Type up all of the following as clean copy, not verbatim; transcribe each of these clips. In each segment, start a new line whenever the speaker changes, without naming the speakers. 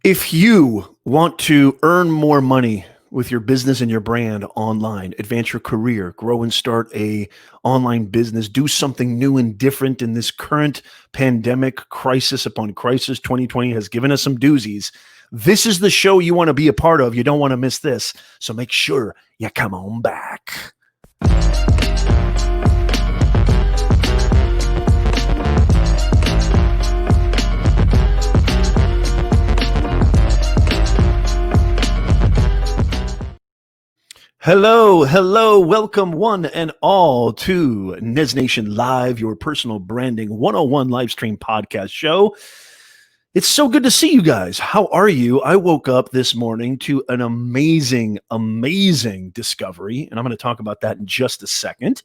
If you want to earn more money with your business and your brand online, advance your career, grow and start a online business, do something new and different in this current pandemic crisis upon crisis, 2020 has given us some doozies. This is the show you want to be a part of. You don't want to miss this. So make sure you come on back. Hello, welcome one and all to Nez Nation Live, your personal branding 101 live stream podcast show. It's so good to see you guys. How are you? I woke up this morning to an amazing discovery, and I'm going to talk about that in just a second.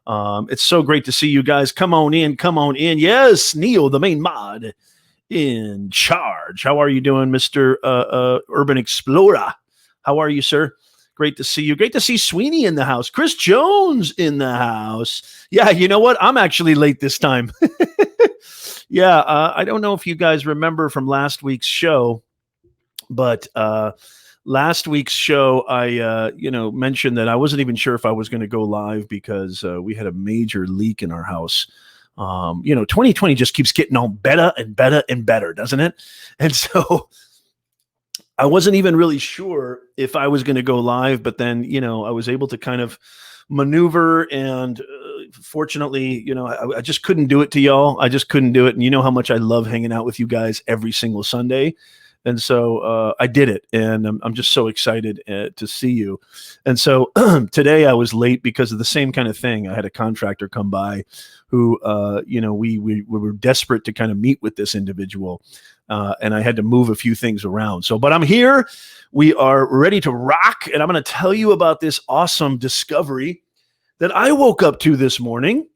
It's so great to see you guys. Come on in. Yes, Neil, the main mod in charge. How are you doing, Mr. Urban Explorer? How are you, sir? Great to see you. Great to see Sweeney in the house. Chris Jones in the house. Yeah, you know what? I'm actually late this time. Yeah, I don't know if you guys remember from last week's show, but last week's show, I mentioned that I wasn't even sure if I was going to go live because we had a major leak in our house. 2020 just keeps getting on better and better and better, doesn't it? And so I wasn't even really sure if I was going to go live, but then, I was able to kind of maneuver and fortunately, I just couldn't do it to y'all. I just couldn't do it. And you know how much I love hanging out with you guys every single Sunday. And so I did it, and I'm just so excited to see you. And so today I was late because of the same kind of thing. I had a contractor come by who, we were desperate to kind of meet with this individual. And I had to move a few things around. But I'm here. We are ready to rock. And I'm going to tell you about this awesome discovery that I woke up to this morning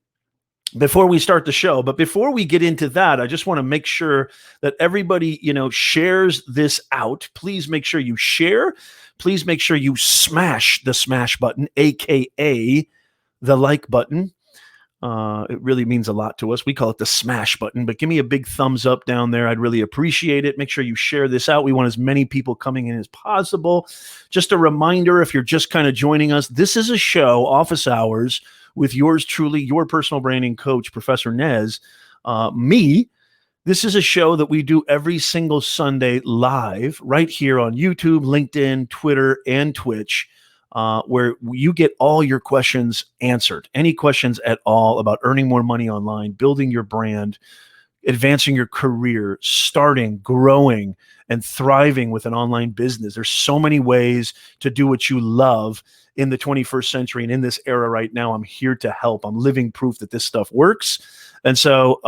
before we start the show. But before we get into that, I just want to make sure that everybody, shares this out. Please make sure you share. Please make sure you smash the smash button, AKA the like button. It really means a lot to us. We call it the smash button, but give me a big thumbs up down there. I'd really appreciate it. Make sure you share this out. We want as many people coming in as possible. Just a reminder, if you're just kind of joining us, this is a show, office hours, with yours truly, your personal branding coach, Professor Nez, me. This is a show that we do every single Sunday live right here on YouTube, LinkedIn, Twitter, and Twitch. Where you get all your questions answered. Any questions at all about earning more money online, building your brand, advancing your career, starting, growing, and thriving with an online business. There's so many ways to do what you love in the 21st century and in this era right now. I'm here to help. I'm living proof that this stuff works. And so,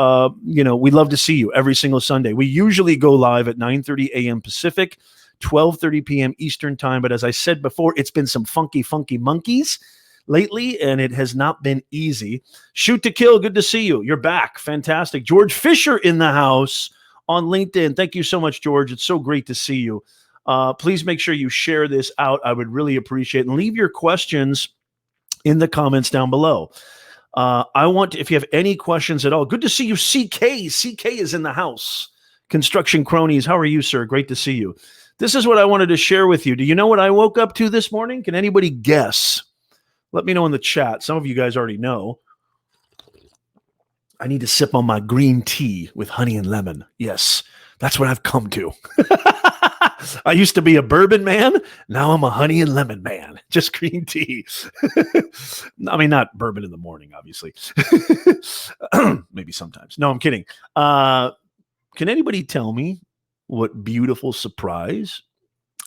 we love to see you every single Sunday. We usually go live at 9:30 a.m. Pacific, 12:30 p.m. Eastern time. But as I said before, it's been some funky monkeys lately, and it has not been easy. Shoot to Kill, good to see you. You're back. Fantastic. George Fisher in the house on LinkedIn. Thank you so much, George. It's so great to see you. Please make sure you share this out. I would really appreciate it. And leave your questions in the comments down below. If you have any questions at all, good to see you, CK. CK is in the house. Construction Cronies, how are you, sir? Great to see you. This is what I wanted to share with you. Do you know what I woke up to this morning? Can anybody guess? Let me know in the chat. Some of you guys already know. I need to sip on my green tea with honey and lemon. Yes, that's what I've come to. I used to be a bourbon man. Now I'm a honey and lemon man. Just green tea. I mean, not bourbon in the morning, obviously. Maybe sometimes. No, I'm kidding. Can anybody tell me what beautiful surprise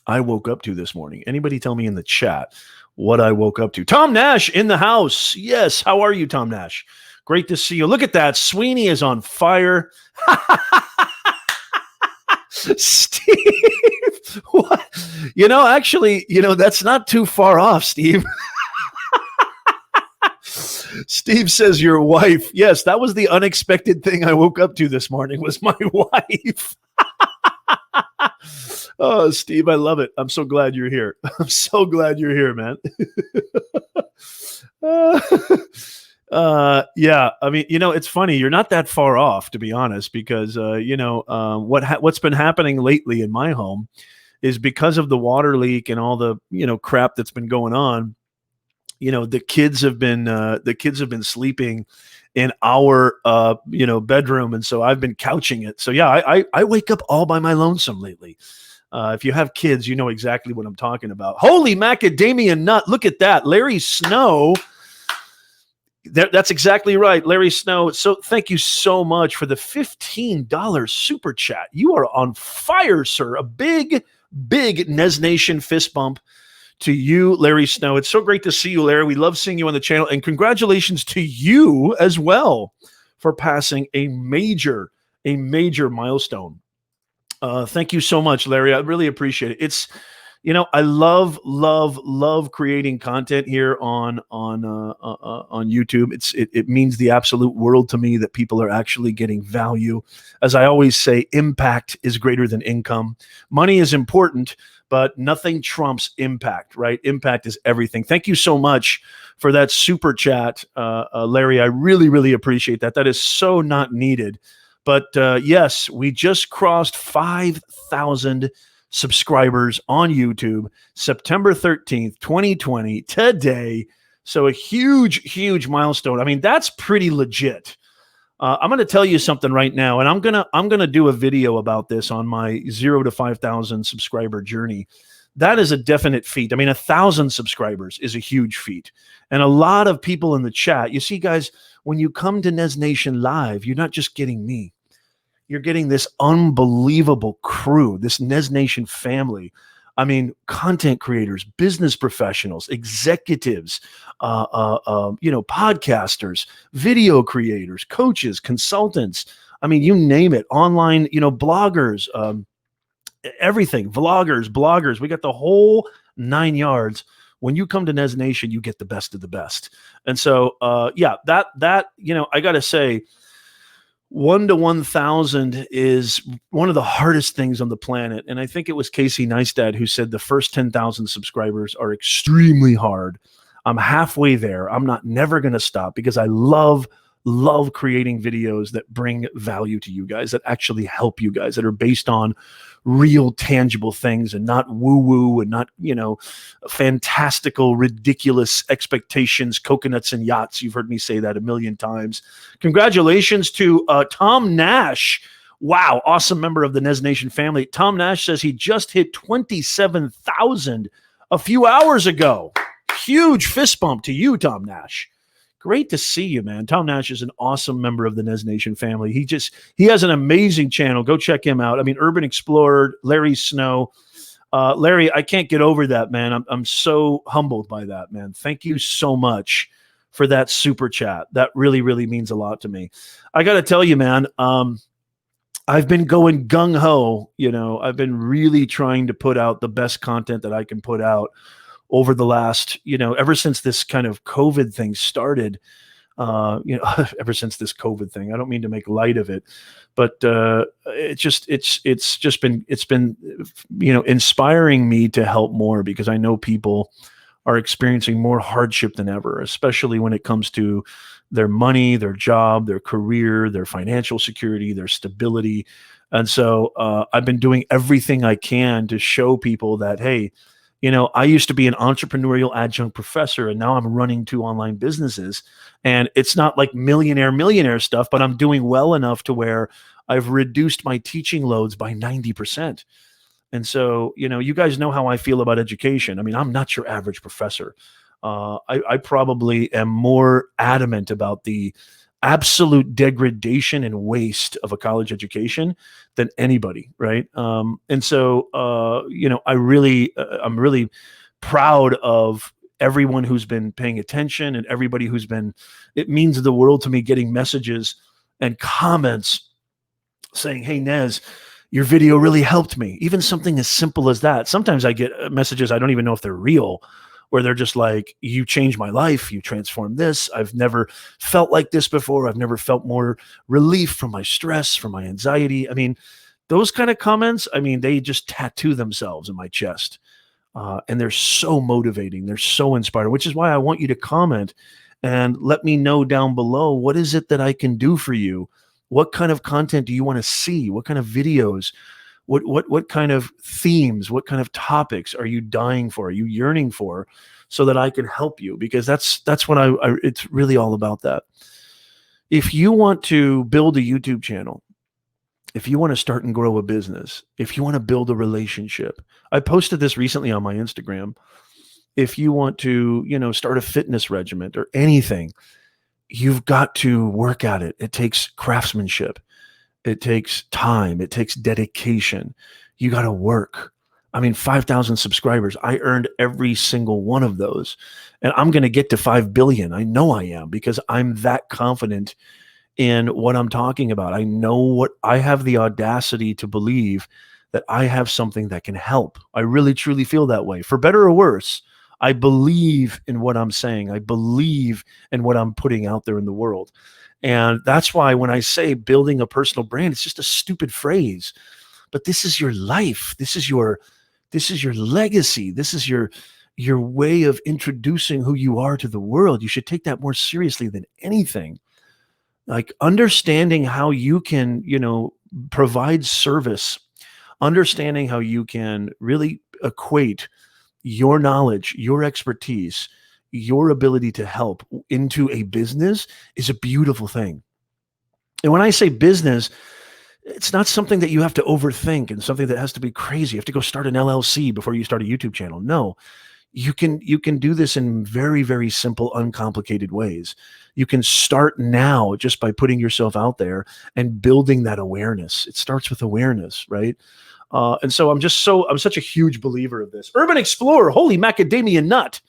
I woke up to this morning? Anybody tell me in the chat what I woke up to? Tom Nash in the house. Yes. How are you, Tom Nash? Great to see you. Look at that. Sweeney is on fire. Steve. What? Actually, that's not too far off, Steve. Steve says your wife. Yes, that was the unexpected thing I woke up to this morning was my wife. Oh, Steve, I love it. I'm so glad you're here. I'm so glad you're here, man. Yeah, I mean, it's funny. You're not that far off, to be honest, because what's been happening lately in my home is because of the water leak and all the crap that's been going on. The kids have been sleeping in our bedroom, and so I've been couching it. So yeah, I wake up all by my lonesome lately. If you have kids, you know exactly what I'm talking about. Holy macadamia nut! Look at that, Larry Snow. That's exactly right, Larry Snow. So thank you so much for the $15 super chat. You are on fire, sir. A big, big Nez Nation fist bump to you, Larry Snow. It's so great to see you, Larry. We love seeing you on the channel, and congratulations to you as well for passing a major milestone. Thank you so much, Larry. I really appreciate it. I love creating content here on YouTube. It means the absolute world to me that people are actually getting value. As I always say, impact is greater than income. Money is important, but nothing trumps impact, right? Impact is everything. Thank you so much for that super chat, Larry. I really appreciate that. That is so not needed. But yes, we just crossed 5,000 subscribers on YouTube, September 13th, 2020, today. So a huge milestone. I mean, that's pretty legit. I'm going to tell you something right now, and I'm gonna do a video about this on my 0 to 5,000 subscriber journey. That is a definite feat. I mean, 1,000 subscribers is a huge feat, and a lot of people in the chat. You see, guys, when you come to Nez Nation Live, you're not just getting me. You're getting this unbelievable crew, this Nez Nation family. I mean, content creators, business professionals, executives, podcasters, video creators, coaches, consultants. I mean, you name it. Online, bloggers, everything, vloggers, bloggers. We got the whole 9 yards. When you come to Nez Nation, you get the best of the best. And so, I got to say, 1 to 1,000 is one of the hardest things on the planet. And I think it was Casey Neistat who said the first 10,000 subscribers are extremely hard. I'm halfway there. I'm never going to stop because I love creating videos that bring value to you guys, that actually help you guys, that are based on real tangible things and not woo-woo and not, fantastical, ridiculous expectations, coconuts and yachts. You've heard me say that a million times. Congratulations to Tom Nash. Wow, awesome member of the Nez Nation family. Tom Nash says he just hit 27,000 a few hours ago. Huge fist bump to you, Tom Nash. Great to see you, man. Tom Nash is an awesome member of the Nez Nation family. He has an amazing channel. Go check him out. I mean, Urban Explorer, Larry Snow. Larry, I can't get over that, man. I'm so humbled by that, man. Thank you so much for that super chat. That really means a lot to me. I got to tell you, man, I've been going gung-ho. I've been really trying to put out the best content that I can put out over the last, ever since this kind of COVID thing started, ever since this COVID thing. I don't mean to make light of it, but it's been inspiring me to help more, because I know people are experiencing more hardship than ever, especially when it comes to their money, their job, their career, their financial security, their stability. And so I've been doing everything I can to show people that, hey, I used to be an entrepreneurial adjunct professor, and now I'm running 2 online businesses. And it's not like millionaire stuff, but I'm doing well enough to where I've reduced my teaching loads by 90%. And so, you guys know how I feel about education. I mean, I'm not your average professor. I probably am more adamant about the absolute degradation and waste of a college education than anybody, right? And so, I'm really proud of everyone who's been paying attention and everybody who's been, it means the world to me, getting messages and comments saying, hey, Nez, your video really helped me. Even something as simple as that. Sometimes I get messages, I don't even know if they're real, where they're just like, you changed my life. You transformed this. I've never felt like this before. I've never felt more relief from my stress, from my anxiety. I mean, those kind of comments, I mean, they just tattoo themselves in my chest. And they're so motivating. They're so inspiring, which is why I want you to comment and let me know down below, what is it that I can do for you? What kind of content do you want to see? What kind of videos? What kind of themes, what kind of topics are you dying for? Are you yearning for, so that I can help you? Because that's what it's really all about that. If you want to build a YouTube channel, if you want to start and grow a business, if you want to build a relationship, I posted this recently on my Instagram. If you want to, start a fitness regimen or anything, you've got to work at it. It takes craftsmanship. It takes time. It takes dedication. You got to work. I mean, 5,000 subscribers. I earned every single one of those. And I'm going to get to 5 billion. I know I am, because I'm that confident in what I'm talking about. I know I have the audacity to believe that I have something that can help. I really, truly feel that way. For better or worse, I believe in what I'm saying. I believe in what I'm putting out there in the world. And that's why when I say building a personal brand, it's just a stupid phrase. But this is your life. This is your legacy. This is your way of introducing who you are to the world. You should take that more seriously than anything. Like understanding how you can, provide service, understanding how you can really equate your knowledge, your expertise, your ability to help into a business is a beautiful thing. And when I say business, it's not something that you have to overthink and something that has to be crazy. You have to go start an LLC before you start a YouTube channel. No, you can do this in very, very simple, uncomplicated ways. You can start now just by putting yourself out there and building that awareness. It starts with awareness, right? And so I'm such a huge believer of this. Urban Explorer, holy macadamia nut.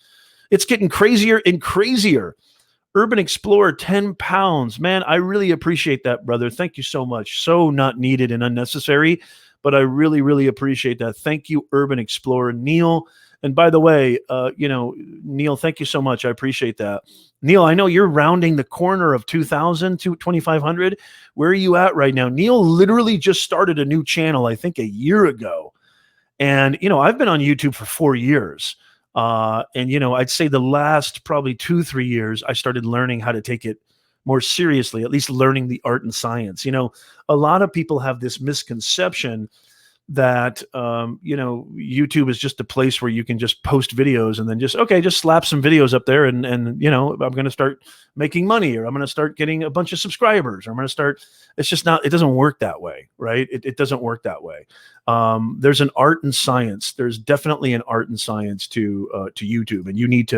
It's getting crazier and crazier. Urban Explorer, 10 pounds. Man, I really appreciate that, brother. Thank you so much. So not needed and unnecessary, but I really, really appreciate that. Thank you, Urban Explorer. Neil, and by the way, Neil, thank you so much. I appreciate that. Neil, I know you're rounding the corner of 2,000 to 2,500. Where are you at right now? Neil literally just started a new channel, I think a year ago. And, I've been on YouTube for 4 years. And, I'd say the last probably 2-3 years, I started learning how to take it more seriously, at least learning the art and science. A lot of people have this misconception that, YouTube is just a place where you can just post videos and then just slap some videos up there and I'm going to start making money, or I'm going to start getting a bunch of subscribers, or I'm going to start. It's just not, it doesn't work that way, right? It doesn't work that way. There's an art and science. There's definitely an art and science to YouTube, and you need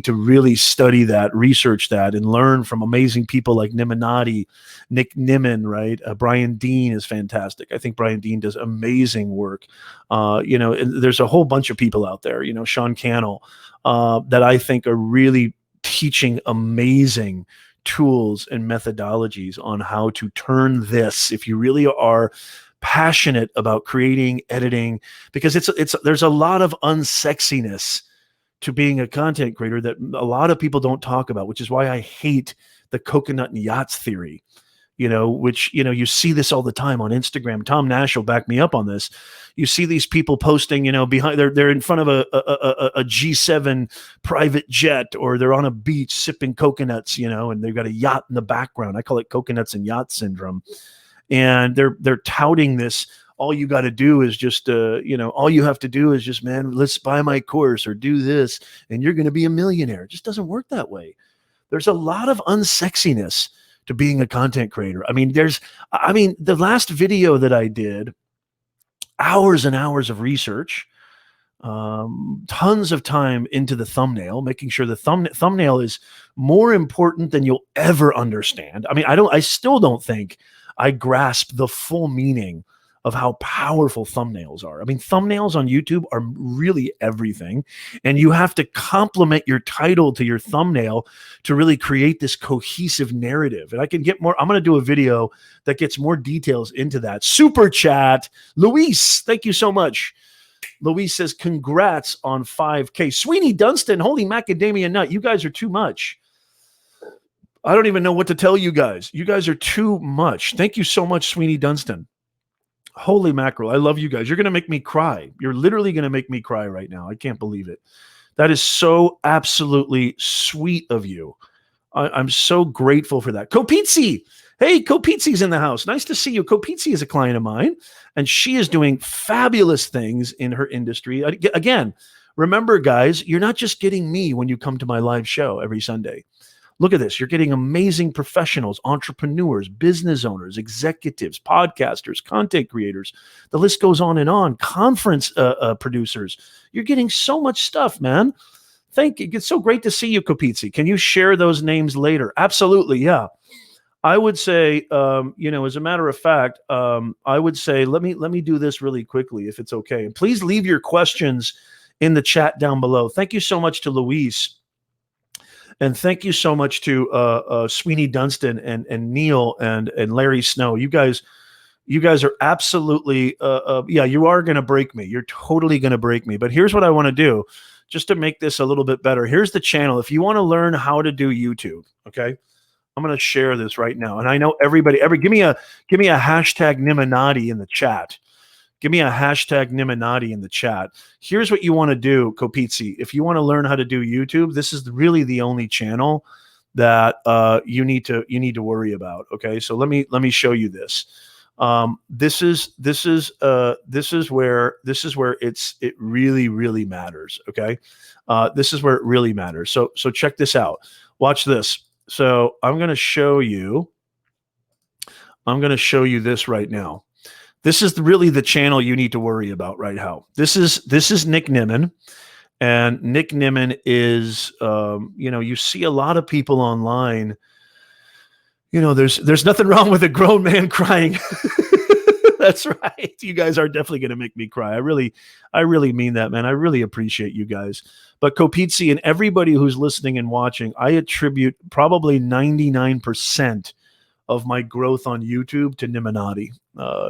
to really study that, research that, and learn from amazing people like Niminati, Nick Nimmin, right? Brian Dean is fantastic. I think Brian Dean does amazing work. And there's a whole bunch of people out there, Sean Cannell, that I think are really teaching amazing tools and methodologies on how to turn this, if you really are passionate about creating, editing, because there's a lot of unsexiness to being a content creator that a lot of people don't talk about, which is why I hate the coconut and yachts theory, which, you see this all the time on Instagram. Tom Nash will back me up on this. You see these people posting, behind, they're in front of a G7 private jet, or they're on a beach sipping coconuts, and they've got a yacht in the background. I call it coconuts and yacht syndrome. And they're touting this. All you got to do is just, all you have to do is just, man, let's buy my course or do this, and you're going to be a millionaire. It just doesn't work that way. There's a lot of unsexiness to being a content creator. I mean, the last video that I did, hours and hours of research, tons of time into the thumbnail, making sure the thumbnail is more important than you'll ever understand. I mean, I still don't think I grasp the full meaning of how powerful thumbnails are. I mean, thumbnails on YouTube are really everything, and you have to complement your title to your thumbnail to really create this cohesive narrative. And I can get more. I'm going to do a video that gets more details into that. Super chat, Luis, thank you so much. Luis says, congrats on 5K. Sweeney Dunstan, holy macadamia nut. You guys are too much. I don't even know what to tell you guys. You guys are too much. Thank you so much, Sweeney Dunstan. Holy mackerel. I love you guys. You're going to make me cry. You're literally going to make me cry right now. I can't believe it. That is so absolutely sweet of you. I'm so grateful for that. Kopizzi. Hey, Kopizzi's in the house. Nice to see you. Kopizzi is a client of mine, and she is doing fabulous things in her industry. Again, remember, guys, you're not just getting me when you come to my live show every Sunday. Look at this. You're getting amazing professionals, entrepreneurs, business owners, executives, podcasters, content creators. The list goes on. Conference producers. You're getting so much stuff, man. Thank you. It's so great to see you, Kopizzi. Can you share those names later? Absolutely, yeah. I would say, as a matter of fact, I would say let me do this really quickly, if it's okay. And please leave your questions in the chat down below. Thank you so much to Luis, and thank you so much to Sweeney Dunstan and Neil and Larry Snow. You guys are absolutely, you are going to break me. You're totally going to break me. But here's what I want to do, just to make this a little bit better. Here's the channel. If you want to learn how to do YouTube, okay, I'm going to share this right now. And I know everybody, give me a hashtag Niminati in the chat. Give me a hashtag Niminati in the chat. Here's what you want to do, Kopizzi. If you want to learn how to do YouTube, this is really the only channel that you need to worry about. Okay, so let me show you this. This is where it really matters. Okay, this is where it really matters. So check this out. Watch this. So I'm going to show you this right now. This is really the channel you need to worry about right now. This is Nick Nimmin, and Nick Nimmin is, you see a lot of people online. There's nothing wrong with a grown man crying. That's right. You guys are definitely going to make me cry. I really mean that, man. I really appreciate you guys. But Kopizzi and everybody who's listening and watching, I attribute probably 99% of my growth on YouTube to Niminati.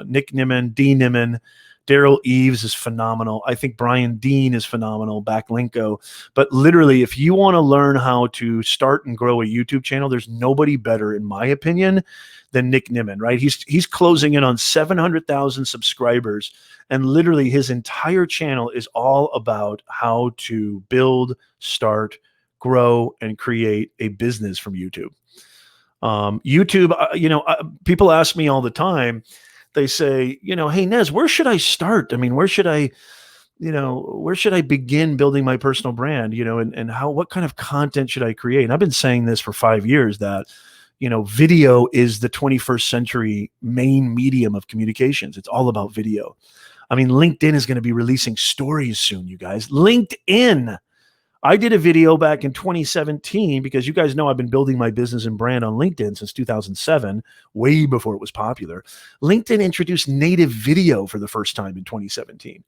Nick Nimmin, D Nimmin, Daryl Eves is phenomenal. I think Brian Dean is phenomenal, Backlinko. But literally, if you want to learn how to start and grow a YouTube channel, there's nobody better, in my opinion, than Nick Nimmin, right? He's closing in on 700,000 subscribers, and literally his entire channel is all about how to build, start, grow, and create a business from YouTube. YouTube, people ask me all the time. They say, hey, Nez, where should I start? I mean, where should I begin building my personal brand? And what kind of content should I create? And I've been saying this for 5 years that, video is the 21st century main medium of communications. It's all about video. I mean, LinkedIn is going to be releasing stories soon, you guys. LinkedIn. I did a video back in 2017 because you guys know I've been building my business and brand on LinkedIn since 2007, way before it was popular. LinkedIn introduced native video for the first time in 2017.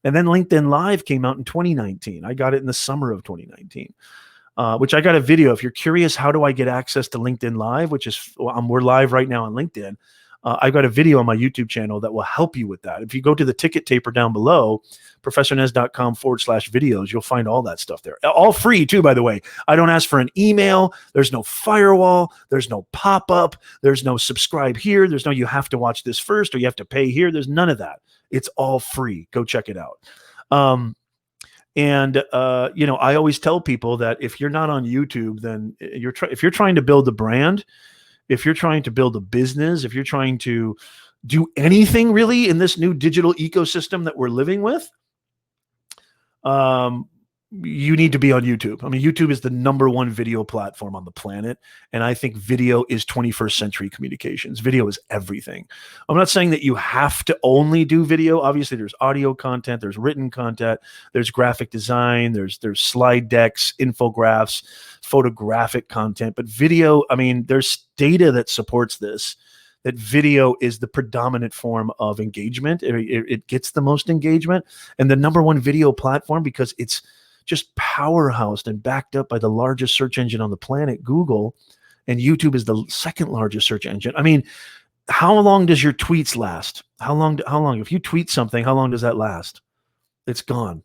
And then LinkedIn Live came out in 2019. I got it in the summer of 2019, which I got a video. If you're curious, how do I get access to LinkedIn Live, we're live right now on LinkedIn. I've got a video on my YouTube channel that will help you with that. If you go to the ticket taper down below, professornez.com/videos, you'll find all that stuff there. All free too, by the way. I don't ask for an email. There's no firewall. There's no pop-up. There's no subscribe here. There's no you have to watch this first or you have to pay here. There's none of that. It's all free. Go check it out. I always tell people that if you're not on YouTube, then if you're trying to build a brand, if you're trying to build a business, if you're trying to do anything really in this new digital ecosystem that we're living with, you need to be on YouTube. I mean, YouTube is the #1 video platform on the planet. And I think video is 21st century communications. Video is everything. I'm not saying that you have to only do video. Obviously, there's audio content, there's written content, there's graphic design, there's slide decks, infographics, photographic content. But video, I mean, there's data that supports this, that video is the predominant form of engagement. It gets the most engagement, and the #1 video platform because it's just powerhoused and backed up by the largest search engine on the planet, Google, and YouTube is the second largest search engine. I mean, how long does your tweets last? How long? If you tweet something, how long does that last? It's gone.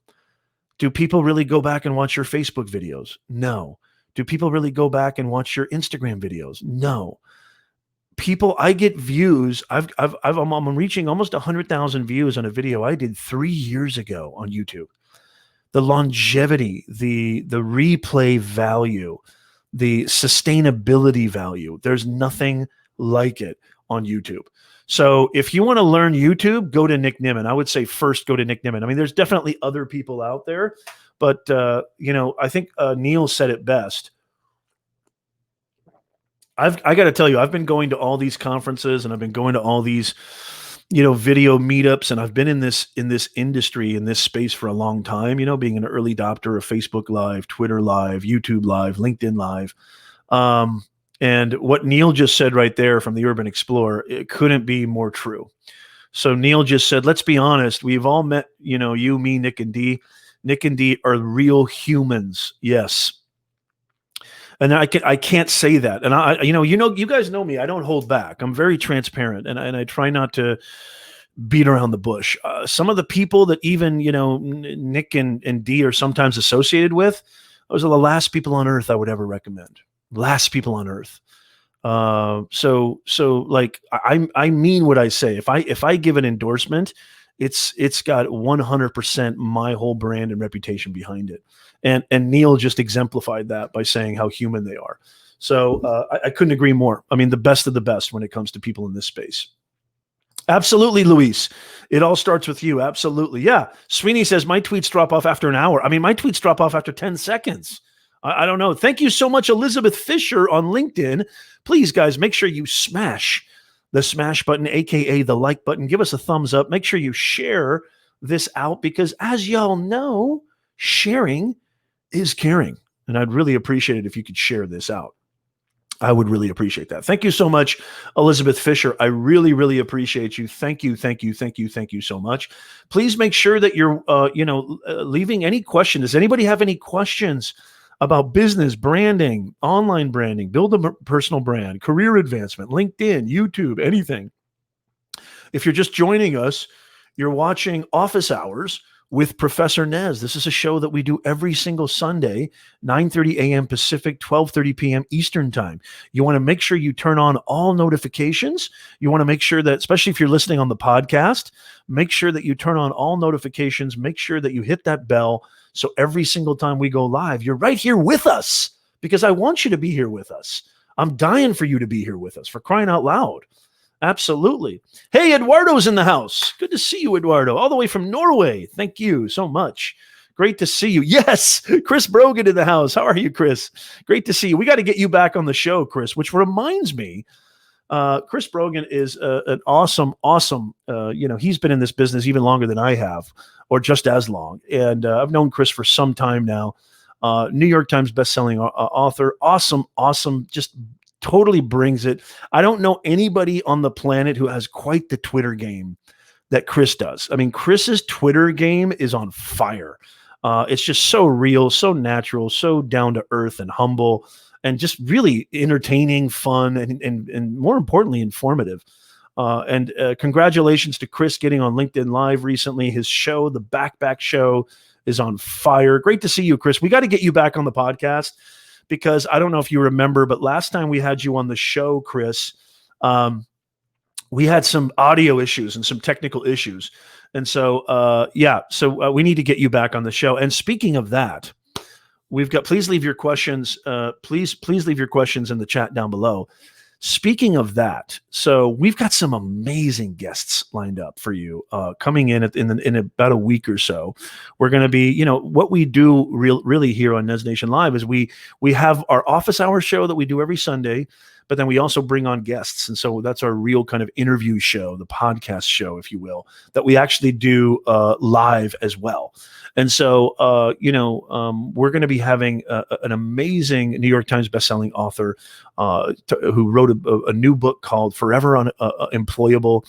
Do people really go back and watch your Facebook videos? No. Do people really go back and watch your Instagram videos? No. I get views. I'm reaching almost 100,000 views on a video I did 3 years ago on YouTube. The longevity, the replay value, the sustainability value. There's nothing like it on YouTube. So if you want to learn YouTube, go to Nick Nimmin. I would say first go to Nick Nimmin. I mean, there's definitely other people out there, but I think Neil said it best. I got to tell you, I've been going to all these conferences and I've been going to all these, video meetups, and I've been in this industry, in this space for a long time, being an early adopter of Facebook Live, Twitter Live, YouTube Live, LinkedIn Live. And what Neil just said right there from the Urban Explorer, it couldn't be more true. So Neil just said, let's be honest. We've all met, you, me, Nick, and Dee. Nick and Dee are real humans. Yes. And I can't say that. And you guys know me. I don't hold back. I'm very transparent, and I try not to beat around the bush. Some of the people that even, Nick and Dee are sometimes associated with, those are the last people on earth I would ever recommend. Last people on earth. So like I mean what I say. If I give an endorsement, it's got 100% my whole brand and reputation behind it. And Neil just exemplified that by saying how human they are. So I couldn't agree more. I mean, the best of the best when it comes to people in this space. Absolutely, Luis. It all starts with you. Absolutely. Yeah. Sweeney says my tweets drop off after an hour. I mean, my tweets drop off after 10 seconds. I don't know. Thank you so much, Elizabeth Fisher on LinkedIn. Please, guys, make sure you smash the smash button, aka the like button. Give us a thumbs up. Make sure you share this out, because as y'all know, sharing is caring. And I'd really appreciate it if you could share this out. I would really appreciate that. Thank you so much, Elizabeth Fisher. I really, really appreciate you. Thank you, thank you, thank you, thank you so much. Please make sure that you're, leaving any questions. Does anybody have any questions about business, branding, online branding, build a personal brand, career advancement, LinkedIn, YouTube, anything? If you're just joining us, you're watching Office Hours with Professor Nez. This is a show that we do every single Sunday, 9:30 a.m. Pacific, 12:30 p.m. Eastern Time. You want to make sure you turn on all notifications. You want to make sure that, especially if you're listening on the podcast, make sure that you turn on all notifications. Make sure that you hit that bell, so every single time we go live, you're right here with us, because I want you to be here with us. I'm dying for you to be here with us, for crying out loud. Absolutely. Hey, Eduardo's in the house. Good to see you, Eduardo, all the way from Norway. Thank you so much. Great to see you. Yes, Chris Brogan in the house. How are you, Chris? Great to see you. We got to get you back on the show, Chris, which reminds me, Chris Brogan is an awesome, he's been in this business even longer than I have, or just as long. And I've known Chris for some time now. New York Times bestselling author. Awesome. Just totally brings it. I don't know anybody on the planet who has quite the Twitter game that Chris does. I mean, Chris's Twitter game is on fire. It's just so real, so natural, so down to earth and humble, and just really entertaining, fun, and more importantly, informative. And congratulations to Chris getting on LinkedIn Live recently. His show, the Backpack Show, is on fire. Great to see you, Chris. We got to get you back on the podcast, because I don't know if you remember, but last time we had you on the show, Chris, we had some audio issues and some technical issues. And so, we need to get you back on the show. And speaking of that, please leave your questions. Please leave your questions in the chat down below. Speaking of that, so we've got some amazing guests lined up for you coming in about a week or so. We're going to be, what we do really here on Nez Nation Live is we have our office hour show that we do every Sunday, but then we also bring on guests. And so that's our real kind of interview show, the podcast show, if you will, that we actually do live as well. And so, we're going to be having an amazing New York Times bestselling author who wrote a new book called Forever Employable,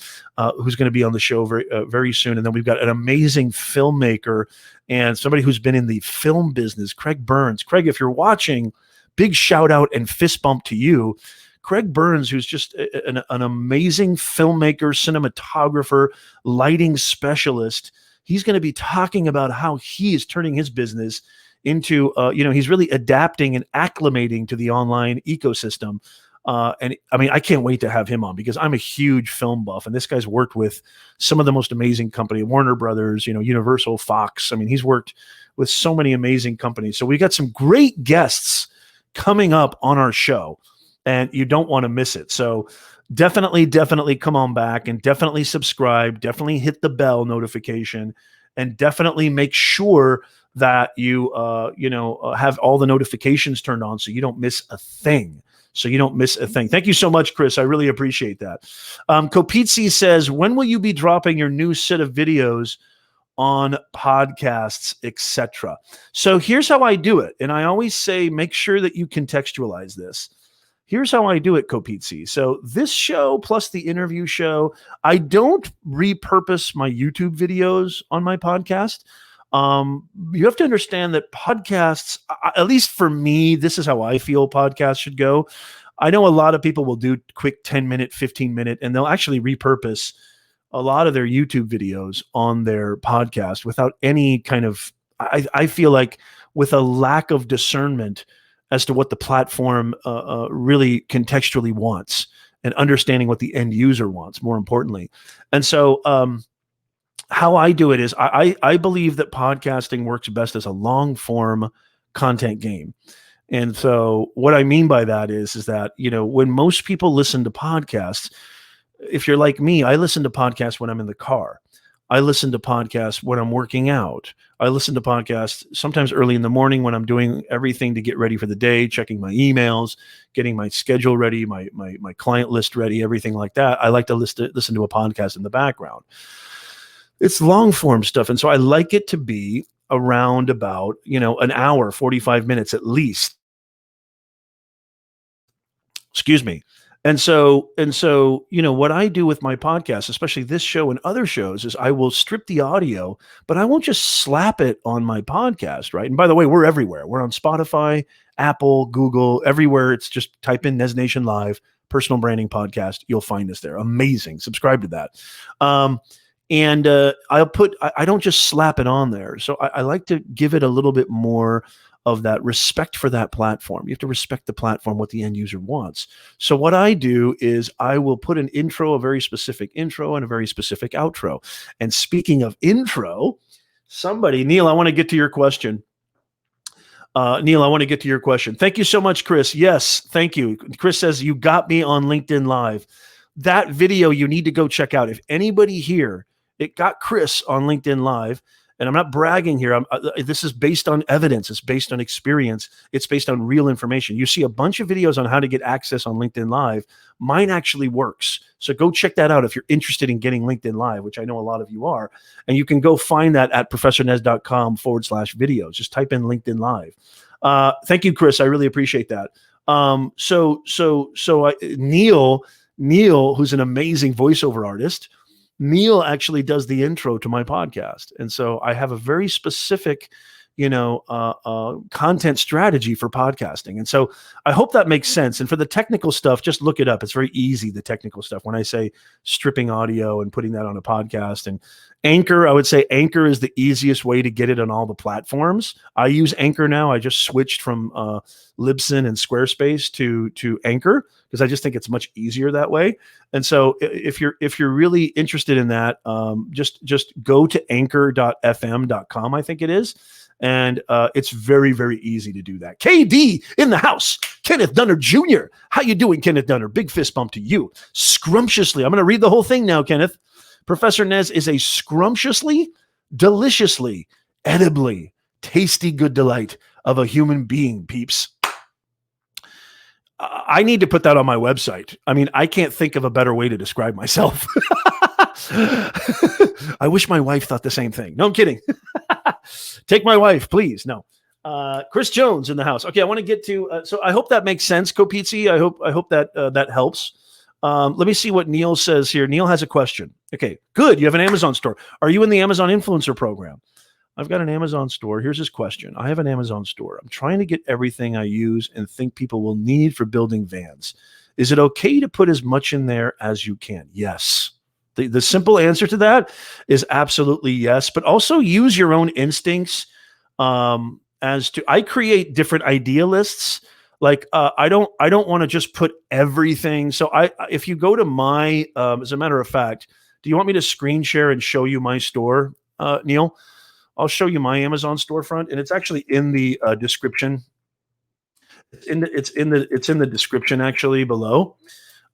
who's going to be on the show very soon. And then we've got an amazing filmmaker and somebody who's been in the film business, Craig Burns. Craig, if you're watching, big shout out and fist bump to you. Craig Burns, who's just an amazing filmmaker, cinematographer, lighting specialist. He's going to be talking about how he is turning his business into, he's really adapting and acclimating to the online ecosystem. And I mean, I can't wait to have him on, because I'm a huge film buff, and this guy's worked with some of the most amazing companies, Warner Brothers, Universal, Fox. I mean, he's worked with so many amazing companies. So we got some great guests coming up on our show, and you don't want to miss it. So definitely come on back and definitely subscribe, definitely hit the bell notification, and definitely make sure that you have all the notifications turned on so you don't miss a thing. Thank you so much, Chris. I really appreciate that. Kopitsi says, when will you be dropping your new set of videos on podcasts, etc.? So here's how I do it. And I always say, make sure that you contextualize this. Here's how I do it, Kopitsi. So this show plus the interview show, I don't repurpose my YouTube videos on my podcast. You have to understand that podcasts, at least for me, this is how I feel podcasts should go. I know a lot of people will do quick 10-minute, 15-minute, and they'll actually repurpose a lot of their YouTube videos on their podcast without any kind of, I feel like with a lack of discernment as to what the platform really contextually wants and understanding what the end user wants, more importantly. And so how I do it is I believe that podcasting works best as a long form content game. And so what I mean by that is that, when most people listen to podcasts, if you're like me, I listen to podcasts when I'm in the car. I listen to podcasts when I'm working out. I listen to podcasts sometimes early in the morning when I'm doing everything to get ready for the day, checking my emails, getting my schedule ready, my client list ready, everything like that. I like to listen to a podcast in the background. It's long form stuff. And so I like it to be around about, an hour, 45 minutes at least. Excuse me. And so, what I do with my podcast, especially this show and other shows, is I will strip the audio, but I won't just slap it on my podcast, right? And by the way, we're everywhere. We're on Spotify, Apple, Google, everywhere. It's just type in Nez Nation Live, personal branding podcast. You'll find us there. Amazing. Subscribe to that. I don't just slap it on there. So I like to give it a little bit more of that respect for that platform. You have to respect the platform, what the end user wants. So what I do is I will put an intro, a very specific intro, and a very specific outro. And speaking of intro, Neil, I want to get to your question. Thank you so much, Chris. Yes, thank you. Chris says, you got me on LinkedIn Live. That video you need to go check out. If anybody here, it got Chris on LinkedIn Live. And I'm not bragging here. This is based on evidence. It's based on experience. It's based on real information. You see a bunch of videos on how to get access on LinkedIn Live. Mine actually works. So go check that out if you're interested in getting LinkedIn Live, which I know a lot of you are. And you can go find that at professornez.com/videos. Just type in LinkedIn Live. Thank you, Chris. I really appreciate that. Neil, who's an amazing voiceover artist, Neil actually does the intro to my podcast. And so I have a very specific, content strategy for podcasting. And so I hope that makes sense. And for the technical stuff, just look it up. It's very easy, the technical stuff. When I say stripping audio and putting that on a podcast, and Anchor, I would say Anchor is the easiest way to get it on all the platforms. I use Anchor now. I just switched from Libsyn and Squarespace to Anchor because I just think it's much easier that way. And so if you're really interested in that, just go to anchor.fm.com, I think it is. And it's very, very easy to do that. KD in the house. Kenneth Dunner Jr. How you doing, Kenneth Dunner? Big fist bump to you. Scrumptiously. I'm going to read the whole thing now, Kenneth. Professor Nez is a scrumptiously, deliciously, edibly, tasty good delight of a human being, peeps. I need to put that on my website. I mean, I can't think of a better way to describe myself. I wish my wife thought the same thing. No, I'm kidding. Take my wife, please. No. Chris Jones in the house. Okay, I want to get to. So I hope that makes sense, Kopitsi. I hope that that helps. Let me see what Neil says here. Neil has a question. Okay, good. You have an Amazon store. Are you in the Amazon influencer program? I've got an Amazon store. Here's his question. I have an Amazon store. I'm trying to get everything I use and think people will need for building vans. Is it okay to put as much in there as you can? Yes. The simple answer to that is absolutely yes, but also use your own instincts I create different idea lists. Like I don't want to just put everything. So if you go to my, as a matter of fact, do you want me to screen share and show you my store, Neil? I'll show you my Amazon storefront, and it's actually in the description. It's in the description actually below.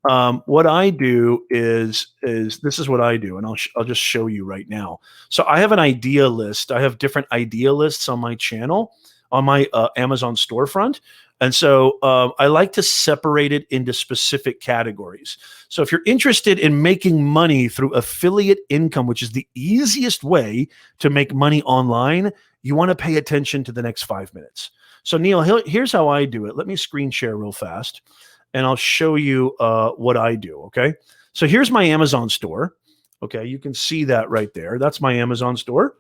What I do is this is what I do, and I'll just show you right now. So I have an idea list. I have different idea lists on my channel, on my Amazon storefront, and so I like to separate it into specific categories. So if you're interested in making money through affiliate income, which is the easiest way to make money online, you want to pay attention to the next 5 minutes. So Neil, here's how I do it. Let me screen share real fast and I'll show you what I do. Okay. So here's my Amazon store. Okay. You can see that right there. That's my Amazon store.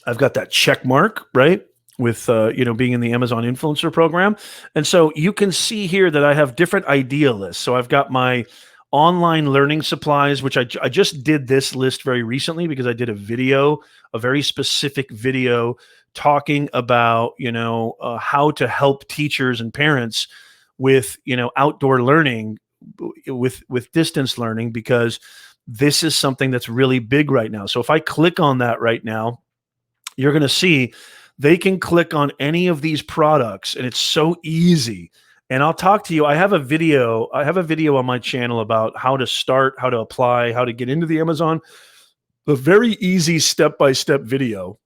I've got that check mark, right? With, being in the Amazon influencer program. And so you can see here that I have different idea lists. So I've got my online learning supplies, which I just did this list very recently because I did a very specific video talking about, how to help teachers and parents with, outdoor learning, with distance learning, because this is something that's really big right now. So if I click on that right now, you're going to see they can click on any of these products and it's so easy. And I'll talk to you. I have a video on my channel about how to start, how to apply, how to get into the Amazon, a very easy step-by-step video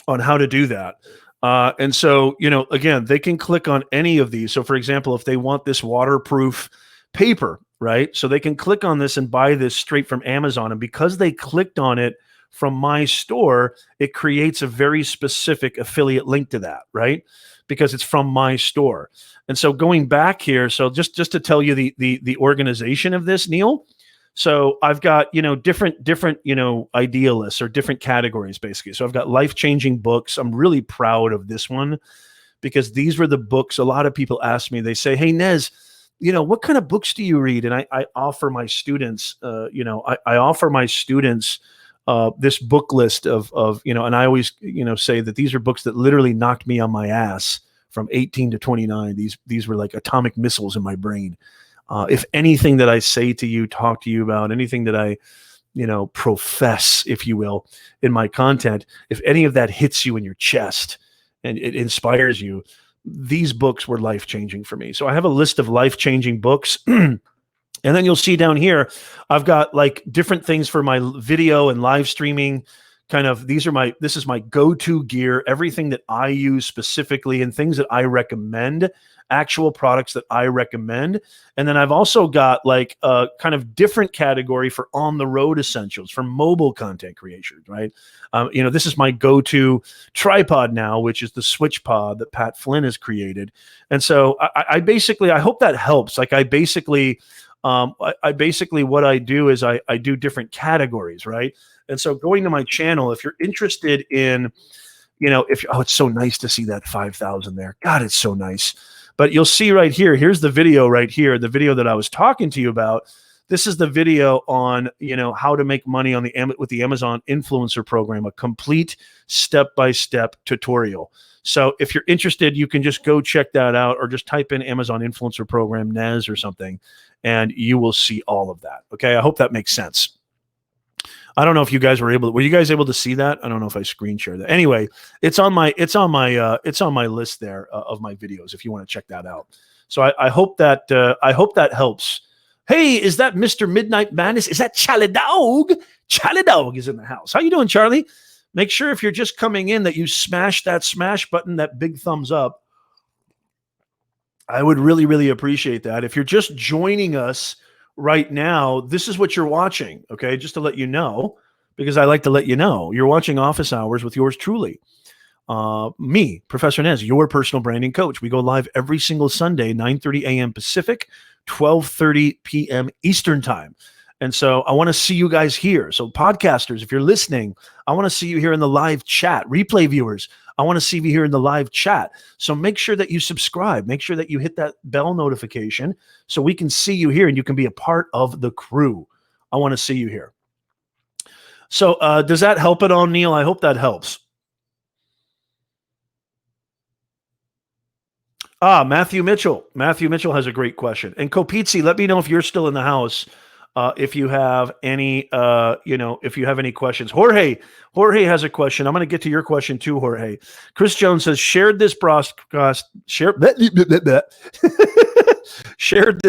on how to do that. And so, again, they can click on any of these. So for example, if they want this waterproof paper, right? So they can click on this and buy this straight from Amazon. And because they clicked on it from my store, it creates a very specific affiliate link to that, right? Because it's from my store. And so going back here, so just to tell you the organization of this, Neil. So I've got, different, idea lists or different categories, basically. So I've got life-changing books. I'm really proud of this one because these were the books. A lot of people ask me, they say, hey, Nez, what kind of books do you read? And I offer my students, I offer my students this book list of, and I always, say that these are books that literally knocked me on my ass from 18 to 29. These were like atomic missiles in my brain. If anything that I say to you, talk to you about, anything that I, profess, if you will, in my content, if any of that hits you in your chest and it inspires you, these books were life-changing for me. So I have a list of life-changing books. And then you'll see down here, I've got like different things for my video and live streaming. This is my go-to gear, everything that I use specifically and things that I recommend, actual products that I recommend. And then I've also got like a kind of different category for on-the-road essentials for mobile content creation, right? This is my go-to tripod now, which is the Switch Pod that Pat Flynn has created. And so I basically, I hope that helps. Like I basically, what I do is I do different categories, right? And so going to my channel, if you're interested in, it's so nice to see that 5,000 there. God, it's so nice. But you'll see right here, here's the video right here, the video that I was talking to you about. This is the video on, how to make money with the Amazon influencer program, a complete step-by-step tutorial. So if you're interested, you can just go check that out or just type in Amazon influencer program Nez or something, and you will see all of that. Okay, I hope that makes sense. I don't know if you guys were you guys able to see that? I don't know if I screen shared that. Anyway, it's on my list there of my videos if you want to check that out. So I hope that helps. Hey, is that Mr. Midnight Madness? Is that Charlie Dog? Charlie Dog is in the house. How you doing, Charlie? Make sure if you're just coming in that you smash that smash button, that big thumbs up. I would really, really appreciate that. If you're just joining us right now, this is what you're watching, okay? Just to let you know, because I like to let you know. You're watching Office Hours with yours truly. Me, Professor Nez, your personal branding coach. We go live every single Sunday, 9:30 a.m. Pacific, 12:30 p.m. Eastern Time. And so I want to see you guys here. So podcasters, if you're listening, I want to see you here in the live chat. Replay viewers, I want to see you here in the live chat. So make sure that you subscribe. Make sure that you hit that bell notification so we can see you here and you can be a part of the crew. I want to see you here. So does that help at all, Neil? I hope that helps. Matthew Mitchell. Matthew Mitchell has a great question. And Kopizzi, let me know if you're still in the house. if you have any, if you have any questions. Jorge has a question. I'm going to get to your question too, Jorge. Chris Jones says, shared this broadcast. Shared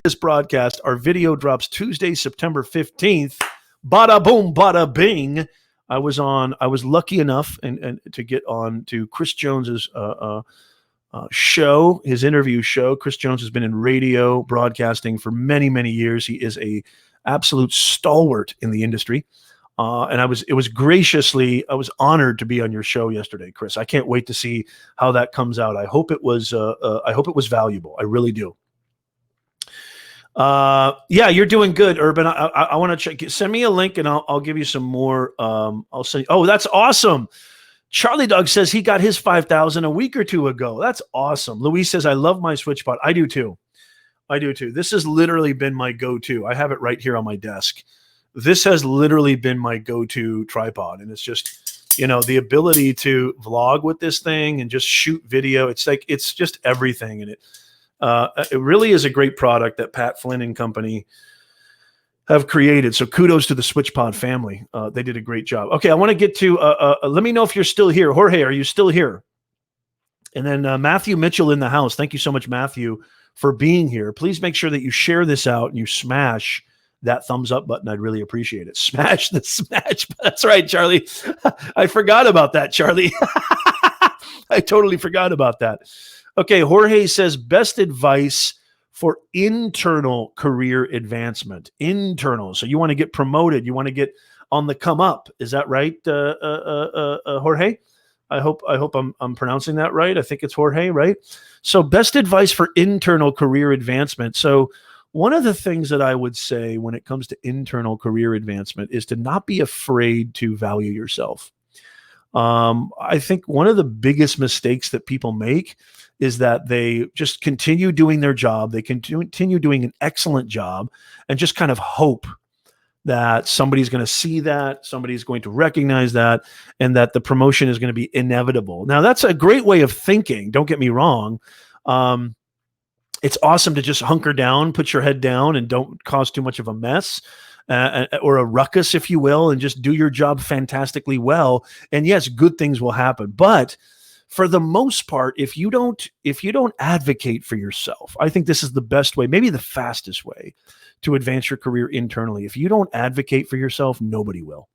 this broadcast. Our video drops Tuesday, September 15th. Bada boom, bada bing. I was lucky enough and to get on to Chris Jones's show, his interview show. Chris Jones has been in radio broadcasting for many, many years. He is a absolute stalwart in the industry. And I was honored to be on your show yesterday, Chris. I can't wait to see how that comes out. I hope it was valuable. I really do. Yeah, you're doing good, Urban. I want to check. Send me a link and I'll give you some more. I'll send. Oh, that's awesome. Charlie Dog says he got his 5,000 a week or two ago. That's awesome. Luis says, I love my SwitchPod. I do too. This has literally been my go-to. I have it right here on my desk. This has literally been my go-to tripod. And it's just, the ability to vlog with this thing and just shoot video. It's just everything. And it really is a great product that Pat Flynn and company have created. So kudos to the SwitchPod family. They did a great job. Okay, I want to get to, let me know if you're still here. Jorge, are you still here? And then Matthew Mitchell in the house. Thank you so much, Matthew, for being here. Please make sure that you share this out and you smash that thumbs up button. I'd really appreciate it. Smash the smash. That's right, Charlie. I forgot about that, Charlie. I totally forgot about that. Okay, Jorge says, best advice for internal career advancement. Internal. So you want to get promoted. You want to get on the come up. Is that right, Jorge? I hope I'm pronouncing that right. I think it's Jorge, right? So best advice for internal career advancement. So one of the things that I would say when it comes to internal career advancement is to not be afraid to value yourself. I think one of the biggest mistakes that people make is that they just continue doing their job. They continue doing an excellent job and just kind of hope that somebody's going to see that, somebody's going to recognize that, and that the promotion is going to be inevitable. Now, that's a great way of thinking. Don't get me wrong. It's awesome to just hunker down, put your head down, and don't cause too much of a mess or a ruckus, if you will, and just do your job fantastically well. And yes, good things will happen. But for the most part, if you don't advocate for yourself, I think this is the best way, maybe the fastest way to advance your career internally. If you don't advocate for yourself, nobody will.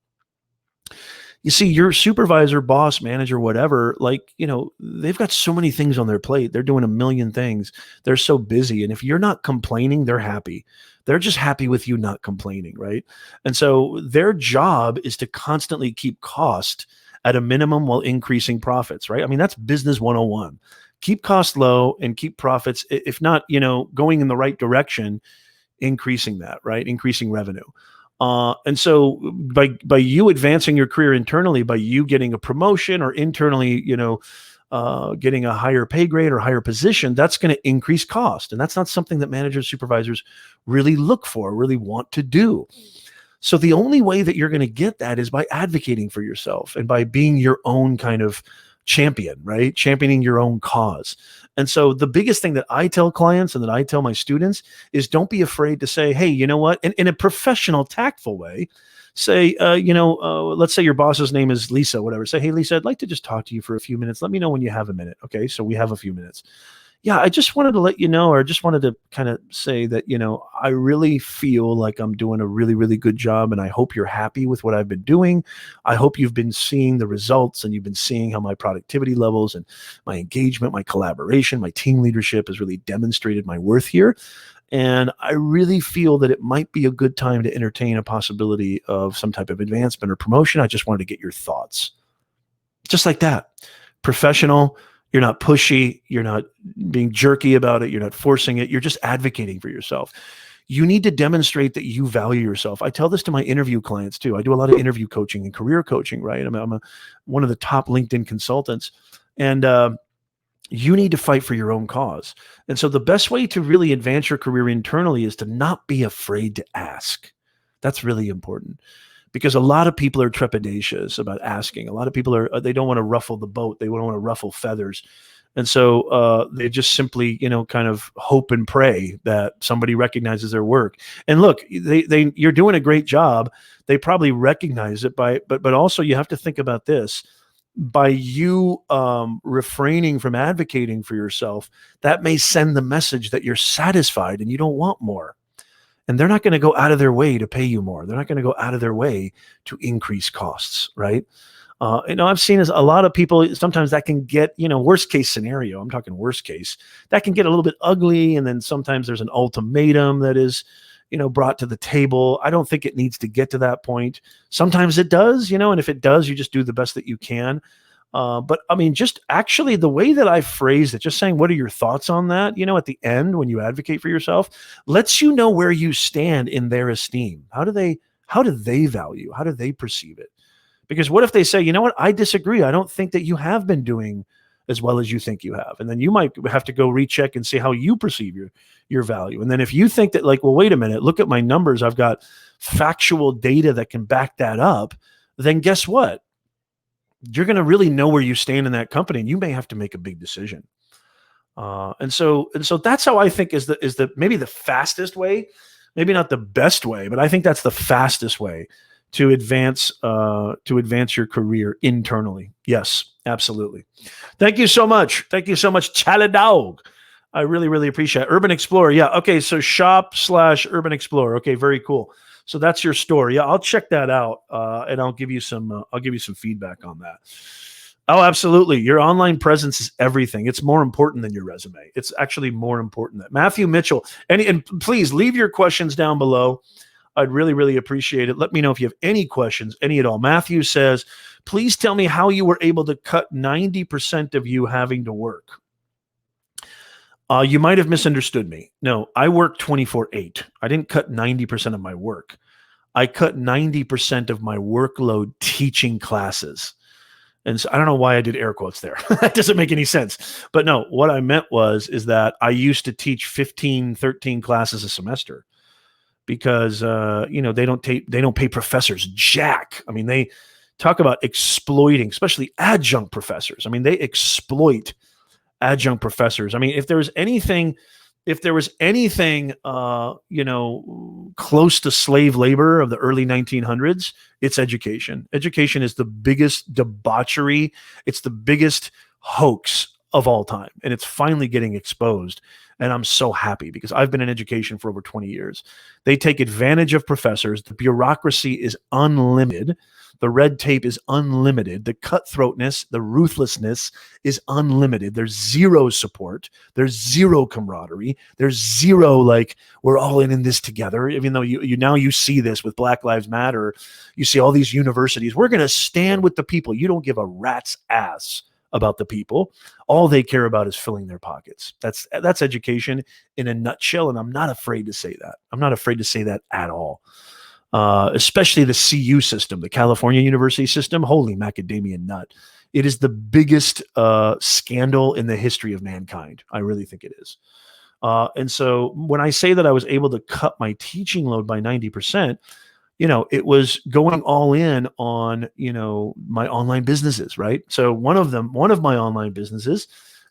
You see, your supervisor, boss, manager, whatever, they've got so many things on their plate. They're doing a million things. They're so busy. And if you're not complaining, they're happy. They're just happy with you not complaining, right? And so their job is to constantly keep cost at a minimum while increasing profits, right? I mean, that's business 101. Keep costs low and keep profits, if not, going in the right direction, increasing that, right? Increasing revenue. And so by you advancing your career internally, by you getting a promotion or internally, getting a higher pay grade or higher position, that's going to increase cost. And that's not something that managers, supervisors really look for, really want to do. So the only way that you're going to get that is by advocating for yourself and by being your own kind of champion, right? Championing your own cause. And so the biggest thing that I tell clients and that I tell my students is don't be afraid to say, hey, you know what? In a professional, tactful way, say, let's say your boss's name is Lisa, whatever. Say, hey, Lisa, I'd like to just talk to you for a few minutes. Let me know when you have a minute. Okay. So we have a few minutes. Yeah, I just wanted to let you know, or just wanted to kind of say that, I really feel like I'm doing a really, really good job. And I hope you're happy with what I've been doing. I hope you've been seeing the results and you've been seeing how my productivity levels and my engagement, my collaboration, my team leadership has really demonstrated my worth here. And I really feel that it might be a good time to entertain a possibility of some type of advancement or promotion. I just wanted to get your thoughts. Just like that. Professional. You're not pushy. You're not being jerky about it. You're not forcing it. You're just advocating for yourself. You need to demonstrate that you value yourself. I tell this to my interview clients too. I do a lot of interview coaching and career coaching, right? I'm one of the top LinkedIn consultants. And you need to fight for your own cause. And so the best way to really advance your career internally is to not be afraid to ask. That's really important. Because a lot of people are trepidatious about asking. A lot of people they don't want to ruffle the boat. They don't want to ruffle feathers. And so they just simply, kind of hope and pray that somebody recognizes their work. And look, you're doing a great job. They probably recognize it but also you have to think about this. By you refraining from advocating for yourself, that may send the message that you're satisfied and you don't want more. And they're not going to go out of their way to pay you more. They're not going to go out of their way to increase costs, right? I've seen a lot of people, sometimes that can get, worst case scenario, I'm talking worst case, that can get a little bit ugly. And then sometimes there's an ultimatum that is, brought to the table. I don't think it needs to get to that point. Sometimes it does, and if it does, you just do the best that you can. But I mean, just actually the way that I phrased it, just saying, what are your thoughts on that? At the end, when you advocate for yourself, lets you know where you stand in their esteem. How do they value? How do they perceive it? Because what if they say, you know what, I disagree. I don't think that you have been doing as well as you think you have. And then you might have to go recheck and see how you perceive your value. And then if you think that well, wait a minute, look at my numbers, I've got factual data that can back that up, then guess what? You're going to really know where you stand in that company, and you may have to make a big decision. And so that's how I think is the maybe the fastest way, maybe not the best way, but I think that's the fastest way to advance your career internally. Yes, absolutely. Thank you so much. Thank you so much, Chaladog. I really, really appreciate it. Urban Explorer. Yeah. Okay. So shop/Urban Explorer. Okay. Very cool. So that's your store. Yeah. I'll check that out. And I'll give you some feedback on that. Oh, absolutely. Your online presence is everything. It's more important than your resume. It's actually more important than Matthew Mitchell. And please leave your questions down below. I'd really, really appreciate it. Let me know if you have any questions, any at all. Matthew says, please tell me how you were able to cut 90% of you having to work. You might have misunderstood me. No, I work 24/8. I didn't cut 90% of my work. I cut 90% of my workload teaching classes. And so I don't know why I did air quotes there. That doesn't make any sense. But no, what I meant is that I used to teach 15, 13 classes a semester. Because they don't pay professors jack. I mean, they talk about exploiting, especially adjunct professors. I mean, they exploit adjunct professors. I mean, if there was anything, close to slave labor of the early 1900s, it's education. Education is the biggest debauchery. It's the biggest hoax of all time, and it's finally getting exposed. And I'm so happy because I've been in education for over 20 years. They take advantage of professors. The bureaucracy is unlimited. The red tape is unlimited. The cutthroatness, the ruthlessness is unlimited. There's zero support. There's zero camaraderie. There's zero, we're all in this together. Even though you see this with Black Lives Matter, you see all these universities. We're going to stand with the people. You don't give a rat's ass about the people. All they care about is filling their pockets. That's education in a nutshell, and I'm not afraid to say that. I'm not afraid to say that at all. Especially the CU system, the California University system. Holy macadamia nut. It is the biggest scandal in the history of mankind. I really think it is. And so when I say that I was able to cut my teaching load by 90%, it was going all in on, my online businesses, right? So one of my online businesses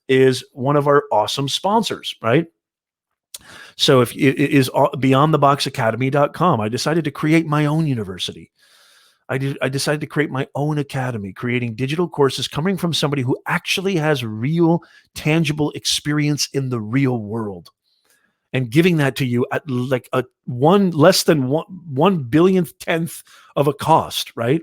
is one of our awesome sponsors, right? So if it is beyondtheboxacademy.com, I decided to create my own university. I decided to create my own academy, creating digital courses coming from somebody who actually has real, tangible experience in the real world, and giving that to you at less than 1/100000th of a cost, right?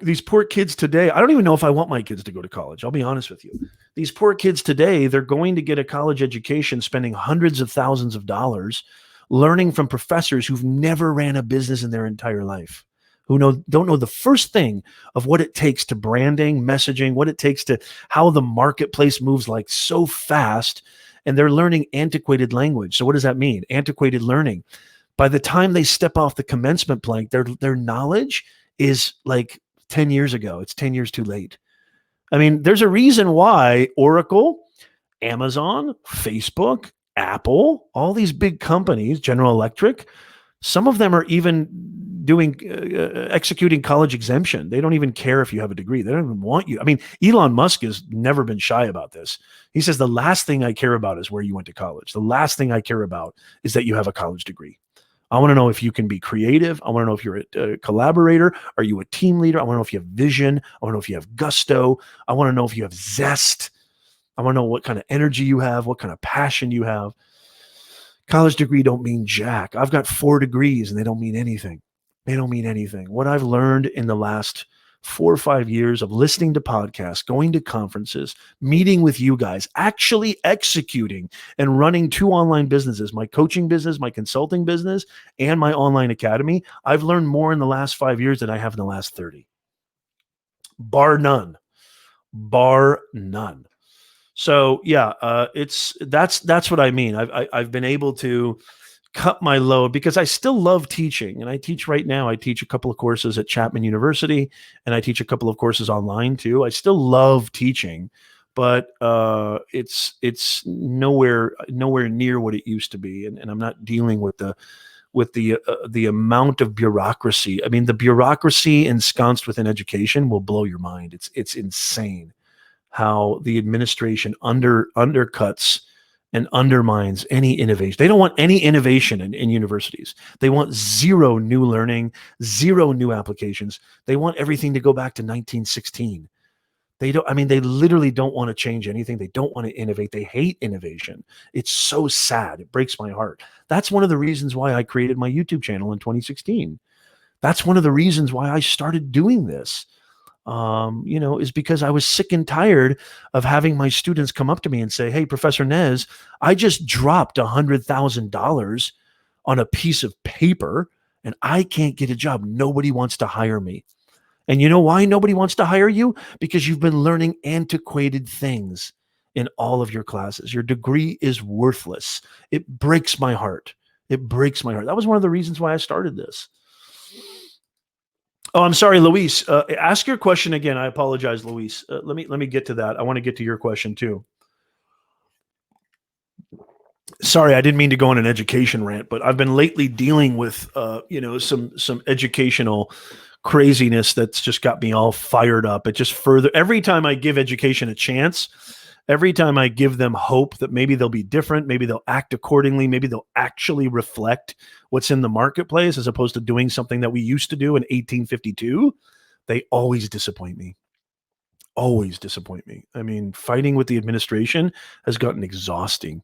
These poor kids today, I don't even know if I want my kids to go to college. I'll be honest with you. These poor kids today, they're going to get a college education, spending hundreds of thousands of dollars, learning from professors who've never ran a business in their entire life, who don't know the first thing of what it takes to branding, messaging, what it takes to how the marketplace moves so fast. And they're learning antiquated language. So what does that mean? Antiquated learning. By the time they step off the commencement plank, their knowledge is 10 years ago. It's 10 years too late. I mean, there's a reason why Oracle, Amazon, Facebook, Apple, all these big companies, General Electric, some of them are even executing college exemption. They don't even care if you have a degree. They don't even want you. I mean, Elon Musk has never been shy about this. He says, the last thing I care about is where you went to college. The last thing I care about is that you have a college degree. I want to know if you can be creative. I want to know if you're a collaborator. Are you a team leader? I want to know if you have vision. I want to know if you have gusto. I want to know if you have zest. I want to know what kind of energy you have, what kind of passion you have. College degree don't mean jack. I've got 4 degrees and they don't mean anything. They don't mean anything. What I've learned in the last 4 or 5 years of listening to podcasts, going to conferences, meeting with you guys, actually executing and running 2 online businesses, my coaching business, my consulting business, and my online academy. I've learned more in the last 5 years than I have in the last 30. Bar none. Bar none. So yeah, that's what I mean. I've been able to cut my load because I still love teaching, and I teach right now. I teach a couple of courses at Chapman University, and I teach a couple of courses online too. I still love teaching, but it's nowhere near what it used to be, and I'm not dealing with the amount of bureaucracy. I mean, the bureaucracy ensconced within education will blow your mind. It's insane how the administration undercuts and undermines any innovation. They don't want any innovation in universities. They want zero new learning, zero new applications. They want everything to go back to 1916. They literally don't want to change anything. They don't want to innovate. They hate innovation. It's so sad. It breaks my heart. That's one of the reasons why I created my YouTube channel in 2016. That's one of the reasons why I started doing this. Is because I was sick and tired of having my students come up to me and say, "Hey, Professor Nez, I just dropped $100,000 on a piece of paper and I can't get a job. Nobody wants to hire me." And you know why nobody wants to hire you? Because you've been learning antiquated things in all of your classes. Your degree is worthless. It breaks my heart. It breaks my heart. That was one of the reasons why I started this. Oh, I'm sorry, Luis. Ask your question again. I apologize, Luis. Let me get to that. I want to get to your question too. Sorry, I didn't mean to go on an education rant, but I've been lately dealing with some educational craziness that's just got me all fired up. It just further every time I give education a chance, every time I give them hope that maybe they'll be different, maybe they'll act accordingly, maybe they'll actually reflect what's in the marketplace as opposed to doing something that we used to do in 1852, they always disappoint me. Always disappoint me. I mean, fighting with the administration has gotten exhausting.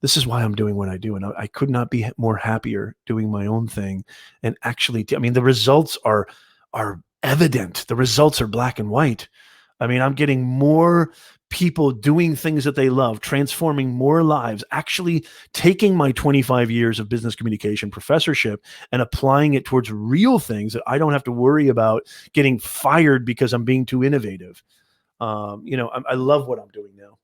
This is why I'm doing what I do. And I could not be more happier doing my own thing. And actually, the results are evident. The results are black and white. I mean, I'm getting more people doing things that they love, transforming more lives, actually taking my 25 years of business communication professorship and applying it towards real things that I don't have to worry about getting fired because I'm being too innovative. I love what I'm doing now.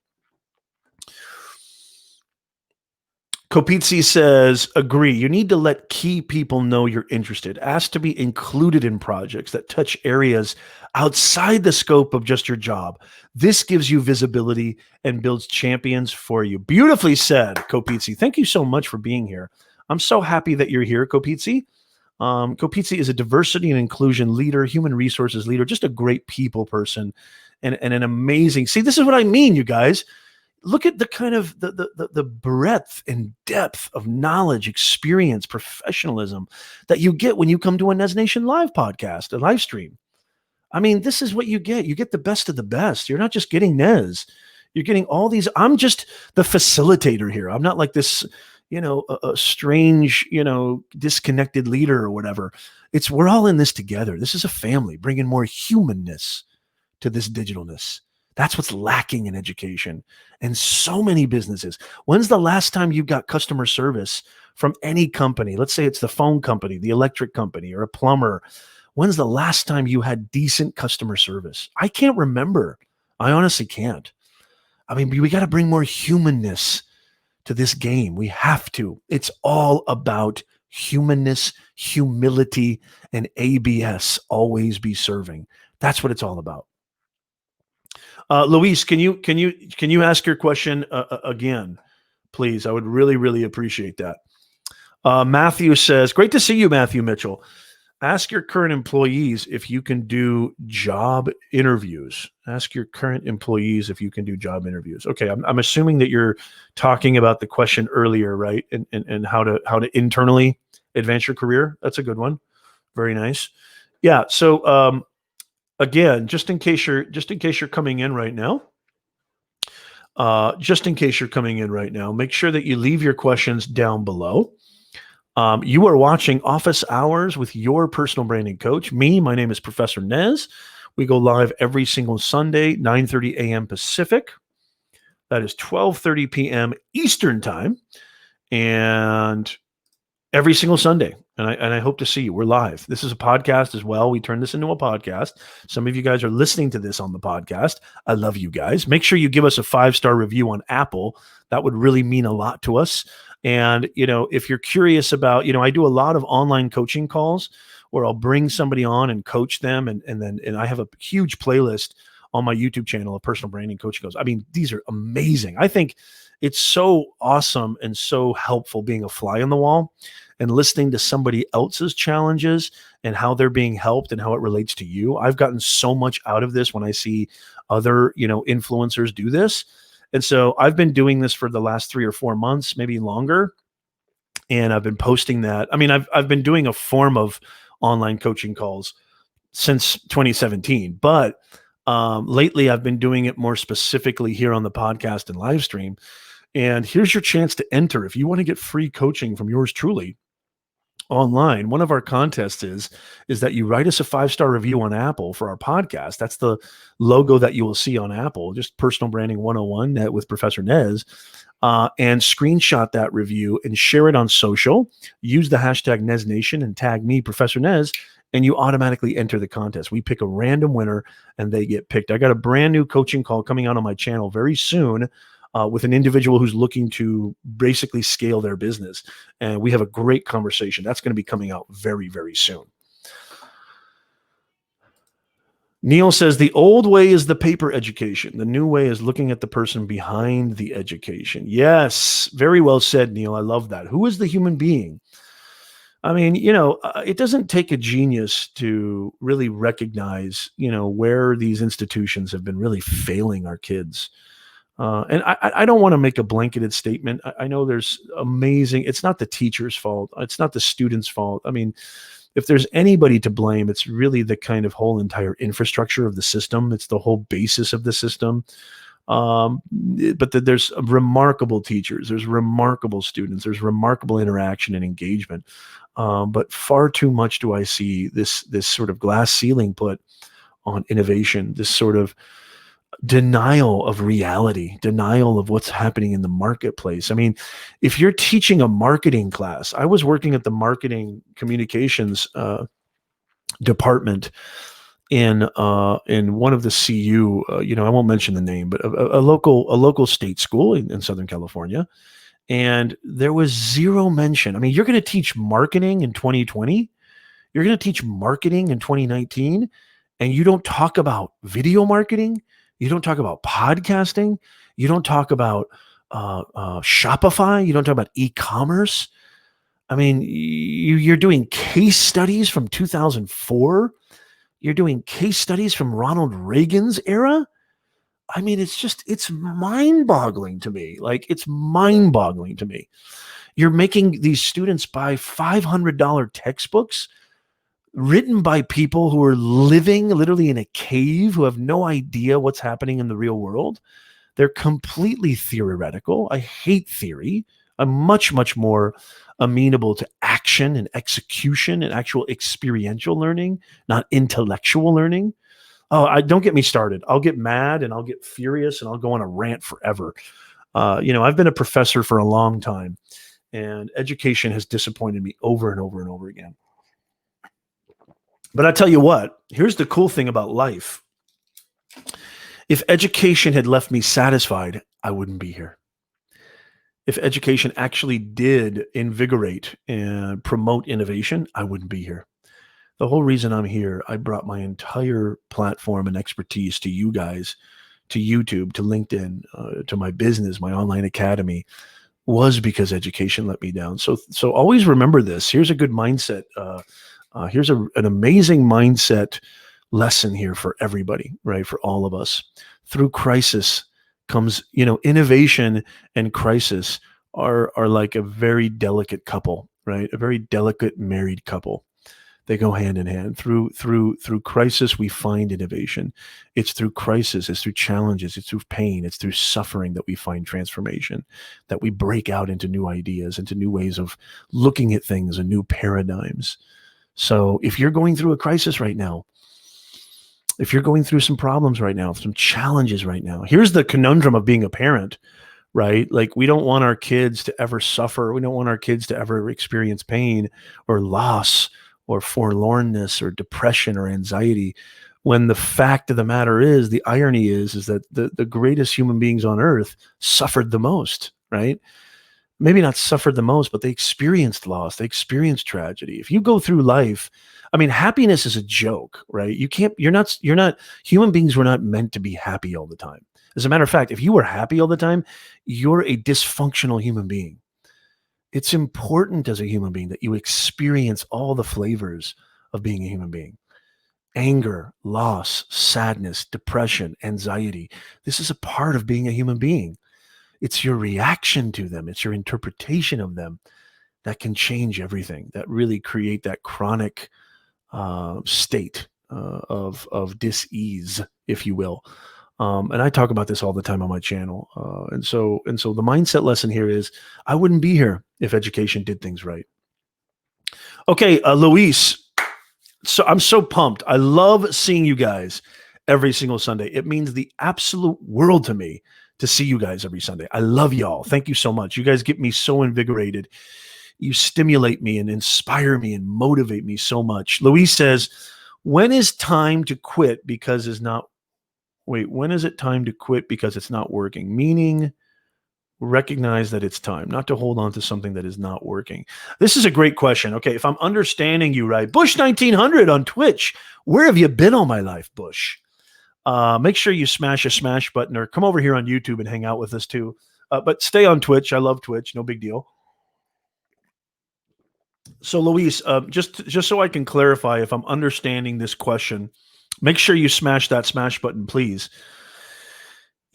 Kopitsi says, agree. You need to let key people know you're interested. Ask to be included in projects that touch areas outside the scope of just your job. This gives you visibility and builds champions for you. Beautifully said, Kopitsi. Thank you so much for being here. I'm so happy that you're here, Kopitsi. Kopitsi is a diversity and inclusion leader, human resources leader, just a great people person, and an amazing. See, this is what I mean, you guys. Look at the kind of the breadth and depth of knowledge, experience, professionalism that you get when you come to a Nez Nation Live podcast, a live stream. I mean, this is what you get. You get the best of the best. You're not just getting Nez. You're getting all these. I'm just the facilitator here. I'm not like this, a strange, disconnected leader or whatever. We're all in this together. This is a family, bringing more humanness to this digitalness. That's what's lacking in education and so many businesses. When's the last time you got customer service from any company? Let's say it's the phone company, the electric company, or a plumber. When's the last time you had decent customer service? I can't remember. I honestly can't. I mean, we got to bring more humanness to this game. We have to. It's all about humanness, humility, and ABS. Always be serving. That's what it's all about. Luis, can you ask your question again, please? I would really, really appreciate that. Matthew says, great to see you, Matthew Mitchell. Ask your current employees if you can do job interviews. Ask your current employees if you can do job interviews. Okay, I'm assuming that you're talking about the question earlier, right? And how to internally advance your career. That's a good one. Very nice. Yeah. So again, just in case you're coming in right now, make sure that you leave your questions down below. You are watching Office Hours with your personal branding coach. My name is Professor Nez. We go live every single Sunday, 9:30 a.m. Pacific. That is 12:30 p.m. Eastern Time. And every single Sunday. And I hope to see you. We're live. This is a podcast as well. We turn this into a podcast. Some of you guys are listening to this on the podcast. I love you guys. Make sure you give us a 5-star review on Apple. That would really mean a lot to us. And, if you're curious about, I do a lot of online coaching calls where I'll bring somebody on and coach them. And I have a huge playlist on my YouTube channel of personal branding coaching calls. I mean, these are amazing. I think it's so awesome and so helpful being a fly on the wall and listening to somebody else's challenges and how they're being helped and how it relates to you. I've gotten so much out of this when I see other, influencers do this. And so I've been doing this for the last 3 or 4 months, maybe longer. And I've been posting that. I mean, I've been doing a form of online coaching calls since 2017, but lately I've been doing it more specifically here on the podcast and live stream. And here's your chance to enter. If you want to get free coaching from yours truly online, one of our contests is that you write us a 5-star review on Apple for our podcast. That's the logo that you will see on Apple, just Personal Branding 101 with Professor Nez, and screenshot that review and share it on social. Use the hashtag NezNation and tag me, Professor Nez, and you automatically enter the contest. We pick a random winner and they get picked. I got a brand new coaching call coming out on my channel very soon with an individual who's looking to basically scale their business. And we have a great conversation. That's going to be coming out very, very soon. Neil says, the old way is the paper education. The new way is looking at the person behind the education. Yes, very well said, Neil. I love that. Who is the human being? I mean, it doesn't take a genius to really recognize, where these institutions have been really failing our kids. And I don't want to make a blanketed statement. I know there's amazing. It's not the teacher's fault. It's not the student's fault. I mean, if there's anybody to blame, it's really the kind of whole entire infrastructure of the system. It's the whole basis of the system. But there's remarkable teachers. There's remarkable students. There's remarkable interaction and engagement. But far too much do I see this sort of glass ceiling put on innovation, this sort of denial of reality, denial of what's happening in the marketplace. I mean, if you're teaching a marketing class, I was working at the marketing communications department in one of the CU, I won't mention the name, but a local state school in Southern California. And there was zero mention. I mean, you're going to teach marketing in 2020. You're going to teach marketing in 2019, and you don't talk about video marketing. You don't talk about podcasting. You don't talk about Shopify. You don't talk about e-commerce. I mean, you're doing case studies from 2004. You're doing case studies from Ronald Reagan's era. I mean, it's mind-boggling to me. Like, it's mind-boggling to me. You're making these students buy $500 textbooks written by people who are living literally in a cave, who have no idea what's happening in the real world. They're completely theoretical. I hate theory. I'm much, much more amenable to action and execution and actual experiential learning, not intellectual learning. Oh, don't get me started. I'll get mad and I'll get furious and I'll go on a rant forever. I've been a professor for a long time, and education has disappointed me over and over and over again. But I tell you what, here's the cool thing about life. If education had left me satisfied, I wouldn't be here. If education actually did invigorate and promote innovation, I wouldn't be here. The whole reason I'm here, I brought my entire platform and expertise to you guys, to YouTube, to LinkedIn, to my business, my online academy, was because education let me down. So always remember this. Here's a good mindset Here's an amazing mindset lesson here for everybody, right? For all of us. Through crisis comes, innovation and crisis are like a very delicate couple, right? A very delicate married couple. They go hand in hand. Through crisis, we find innovation. It's through crisis, it's through challenges, it's through pain, it's through suffering that we find transformation, that we break out into new ideas, into new ways of looking at things and new paradigms. So if you're going through a crisis right now, if you're going through some problems right now, some challenges right now, here's the conundrum of being a parent, right? Like, we don't want our kids to ever suffer. We don't want our kids to ever experience pain or loss or forlornness or depression or anxiety, when the fact of the matter is, the irony is that the greatest human beings on earth suffered the most, right? Maybe not suffered the most, but they experienced loss. They experienced tragedy. If you go through life, I mean, happiness is a joke, right? You're not, human beings were not meant to be happy all the time. As a matter of fact, if you were happy all the time, you're a dysfunctional human being. It's important as a human being that you experience all the flavors of being a human being. Anger, loss, sadness, depression, anxiety. This is a part of being a human being. It's your reaction to them. It's your interpretation of them that can change everything, that really create that chronic state of dis-ease, if you will. And I talk about this all the time on my channel. And so the mindset lesson here is, I wouldn't be here if education did things right. Okay, Luis. So I'm so pumped. I love seeing you guys every single Sunday. It means the absolute world to me to see you guys every Sunday. I love y'all. Thank you so much. You guys get me so invigorated. You stimulate me and inspire me and motivate me so much. Luis says, when is time to quit because it's not when is it time to quit because it's not working? Meaning, recognize that it's time, not to hold on to something that is not working. This is a great question. Okay, if I'm understanding you right, Bush 1900 on Twitch, where have you been all my life, Bush? Make sure you smash a smash button, or come over here on YouTube and hang out with us too. But stay on Twitch. I love Twitch. No big deal. So Luis, just so I can clarify, if I'm understanding this question, make sure you smash that smash button, please.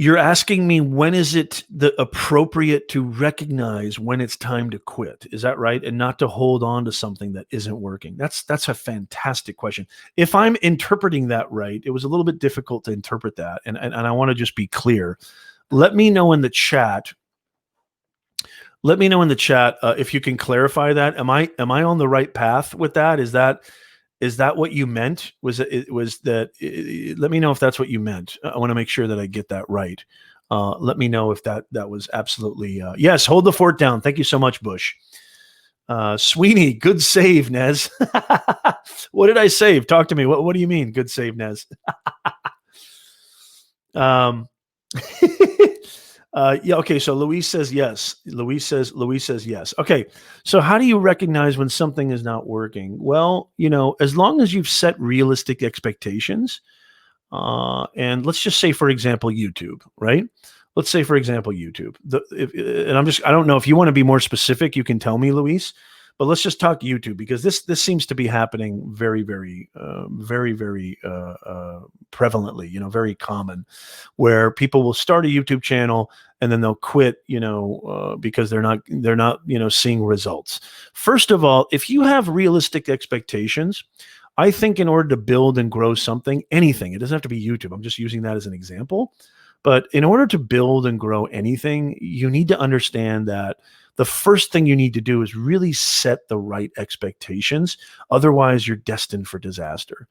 You're asking me, when is it appropriate to recognize when it's time to quit? Is that right? And not to hold on to something that isn't working. That's a fantastic question. If I'm interpreting that right, it was a little bit difficult to interpret that. And I want to just be clear. Let me know in the chat. Let me know in the chat if you can clarify that. Am I on the right path with that? Is that what you meant? Let me know if that's what you meant. I want to make sure that I get that right. Let me know if that was absolutely, yes, hold the fort down. Thank you so much, Bush. Sweeney, good save, Nez. What did I save? Talk to me. What do you mean? Good save, Nez. Yeah. Okay. So Luis says yes. Luis says yes. Okay. So how do you recognize when something is not working? Well, as long as you've set realistic expectations, and let's just say, for example, YouTube, right? Let's say, for example, YouTube. I don't know if you want to be more specific, you can tell me, Luis, but let's just talk YouTube, because this seems to be happening very, very, very, very prevalently, very common, where people will start a YouTube channel and then they'll quit, because they're not, seeing results. First of all, if you have realistic expectations, I think in order to build and grow something, anything, it doesn't have to be YouTube. I'm just using that as an example. But in order to build and grow anything, you need to understand that the first thing you need to do is really set the right expectations. Otherwise, you're destined for disaster.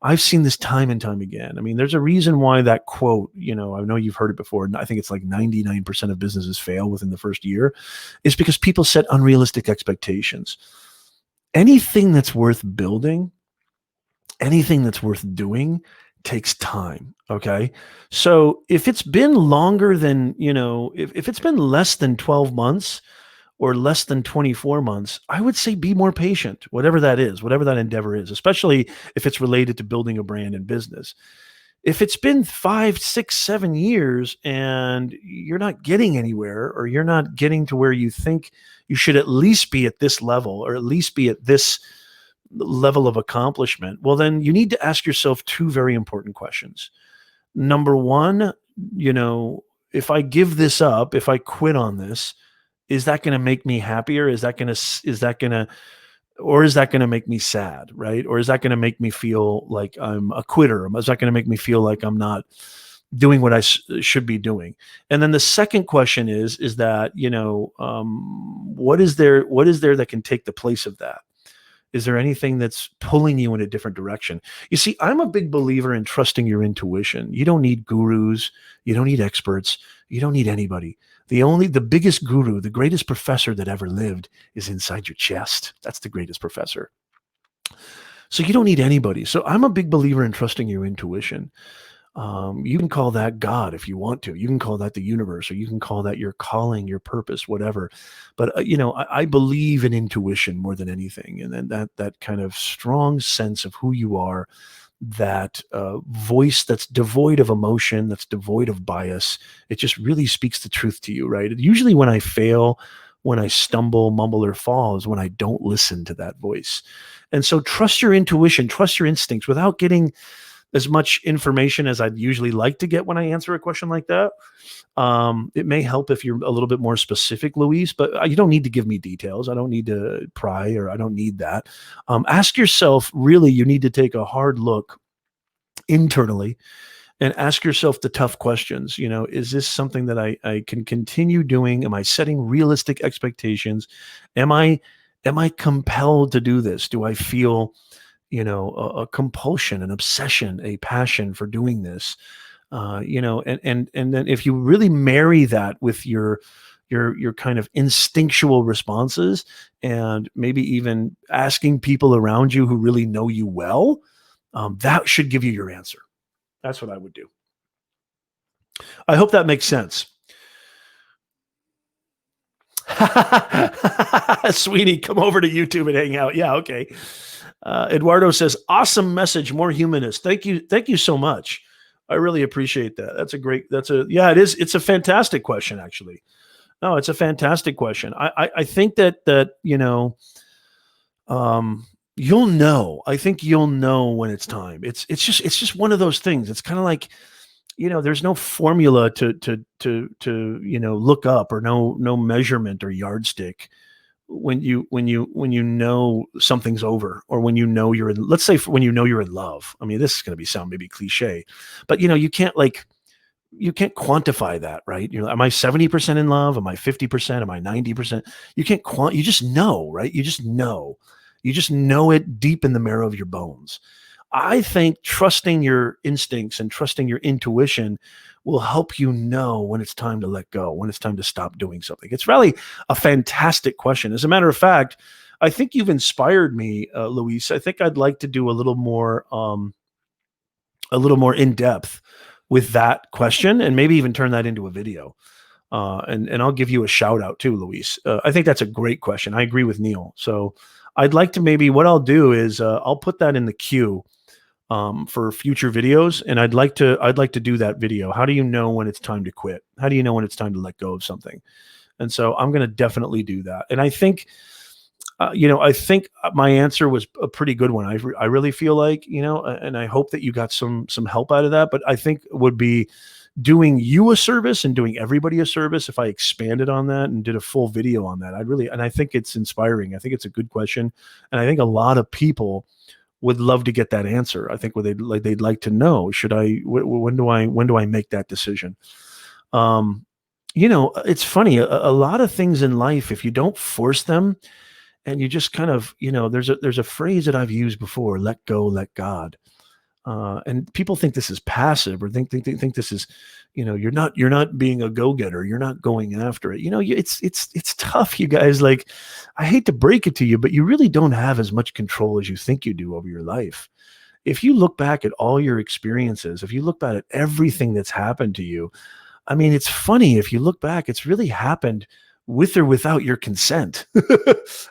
I've seen this time and time again. I mean, there's a reason why that quote, I know you've heard it before, and I think it's like 99% of businesses fail within the first year, is because people set unrealistic expectations. Anything that's worth building, anything that's worth doing, takes time. Okay. So if it's been longer than, if it's been less than 12 months or less than 24 months, I would say be more patient, whatever that is, whatever that endeavor is, especially if it's related to building a brand and business. If it's been 5, 6, 7 years and you're not getting anywhere, or you're not getting to where you think you should at least be at this level, or at least be at this level of accomplishment, well, then you need to ask yourself two very important questions. Number one, if I give this up, if I quit on this, is that going to make me happier? Is that going to make me sad, right? Or is that going to make me feel like I'm a quitter? Is that going to make me feel like I'm not doing what I should be doing? And then the second question is that, what is there that can take the place of that? Is there anything that's pulling you in a different direction? You see, I'm a big believer in trusting your intuition. You don't need gurus. You don't need experts. You don't need anybody. The biggest guru, the greatest professor that ever lived is inside your chest. That's the greatest professor. So you don't need anybody. So I'm a big believer in trusting your intuition. You can call that God if you want to. You can call that the universe, or you can call that your calling, your purpose, whatever. But I believe in intuition more than anything, and then that kind of strong sense of who you are, that voice that's devoid of emotion, that's devoid of bias. It just really speaks the truth to you, right? Usually, when I fail, when I stumble, mumble, or fall, is when I don't listen to that voice. And so, trust your intuition, trust your instincts, without getting as much information as I'd usually like to get when I answer a question like that. It may help if you're a little bit more specific, Luis, but you don't need to give me details. I don't need to pry, or I don't need that. Ask yourself, really, you need to take a hard look internally and ask yourself the tough questions. Is this something that I can continue doing? Am I setting realistic expectations? Am I compelled to do this? Do I feel a compulsion, an obsession, a passion for doing this? And then if you really marry that with your kind of instinctual responses, and maybe even asking people around you who really know you well, that should give you your answer. That's what I would do. I hope that makes sense. Sweeney, come over to YouTube and hang out. Yeah, okay. Eduardo says, awesome message, more humanist. Thank you so much. I really appreciate that. It is. It's a fantastic question, actually. No, it's a fantastic question. I think that you'll know. I think you'll know when it's time. It's just one of those things. It's kind of like, there's no formula to look up, or no measurement or yardstick when you know something's over, or when you're in, let's say, when you're in love. I mean, this is going to sound maybe cliche, but you can't quantify that, right? Am I 70% in love? Am I 50%? Am I 90%? You can't you just know, right? You just know it deep in the marrow of your bones. I think trusting your instincts and trusting your intuition will help you know when it's time to let go, when it's time to stop doing something. It's really a fantastic question. As a matter of fact, I think you've inspired me, Luis. I think I'd like to do a little more in depth with that question, and maybe even turn that into a video. And I'll give you a shout out too, Luis. I think that's a great question. I agree with Neil. So I'd like to, maybe what I'll do is I'll put that in the queue for future videos. And I'd like to do that video. How do you know when it's time to quit? How do you know when it's time to let go of something? And so I'm going to definitely do that. And I think, I think my answer was a pretty good one. I really feel like, and I hope that you got some help out of that, but I think it would be doing you a service and doing everybody a service if I expanded on that and did a full video on that. And I think it's inspiring. I think it's a good question. And I think a lot of people would love to get that answer. I think they'd like to know, when do I make that decision? It's funny, a lot of things in life, if you don't force them and you just kind of, there's a phrase that I've used before: let go, let God. And people think this is passive, or think this is, you're not being a go-getter. You're not going after it. It's tough, you guys. Like, I hate to break it to you, but you really don't have as much control as you think you do over your life. If you look back at all your experiences, if you look back at everything that's happened to you, I mean, it's funny, if you look back, it's really happened with or without your consent.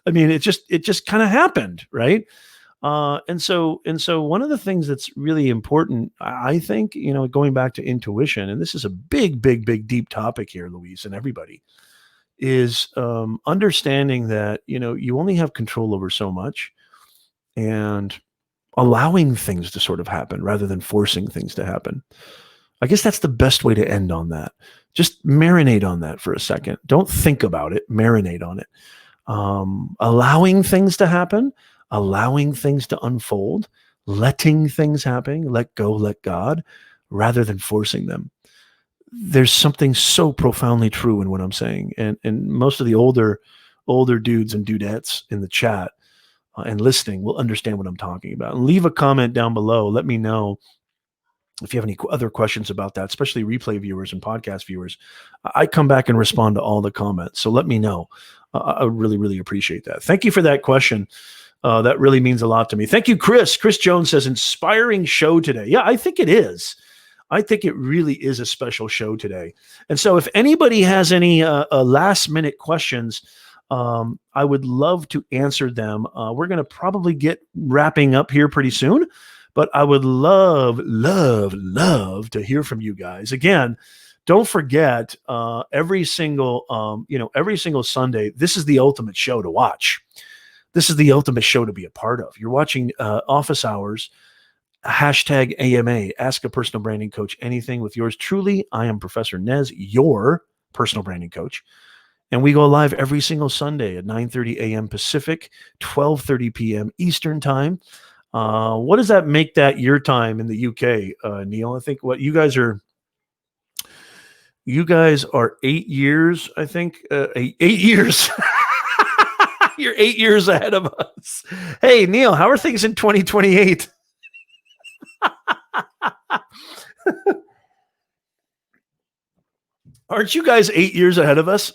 I mean, it just kind of happened, right? And so one of the things that's really important, I think, going back to intuition, and this is a big, big, big, deep topic here, Luis, and everybody, is understanding that, you only have control over so much. and allowing things to sort of happen rather than forcing things to happen. I guess that's the best way to end on that. Just marinate on that for a second. Don't think about it, marinate on it. Allowing things to happen, allowing things to unfold, letting things happen, let go, let God, rather than forcing them. There's something so profoundly true in what I'm saying. And most of the older dudes and dudettes in the chat and listening will understand what I'm talking about. And leave a comment down below. Let me know if you have any other questions about that, especially replay viewers and podcast viewers. I come back and respond to all the comments. So let me know. I really, really appreciate that. Thank you for that question. That really means a lot to me. Thank you, Chris. Chris Jones says, inspiring show today. Yeah, I think it is. I think it really is a special show today. And so if anybody has any last minute questions, I would love to answer them. We're going to probably get wrapping up here pretty soon, but I would love to hear from you guys. Again, don't forget every single Sunday, this is the ultimate show to watch. This is the ultimate show to be a part of. You're watching Office Hours, hashtag AMA, Ask a Personal Branding Coach Anything with yours truly. I am Professor Nez, your personal branding coach. And we go live every single Sunday at 9:30 a.m. Pacific, 12:30 p.m. Eastern Time. What does that make that your time in the UK, Neil? I think what you guys are 8 years, I think, 8 years. You're 8 years ahead of us. Hey, Neil, how are things in 2028? Aren't you guys 8 years ahead of us?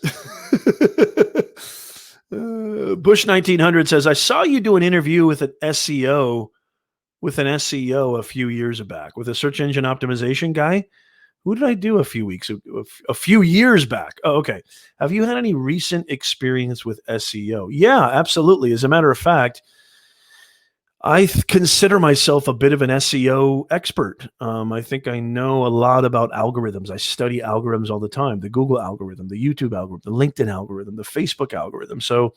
Bush 1900 says, I saw you do an interview with an SEO a few years back with a search engine optimization guy. Who did I do a few years back? Oh, okay. Have you had any recent experience with SEO? Yeah, absolutely. As a matter of fact, I consider myself a bit of an SEO expert. I think I know a lot about algorithms. I study algorithms all the time, the Google algorithm, the YouTube algorithm, the LinkedIn algorithm, the Facebook algorithm. So,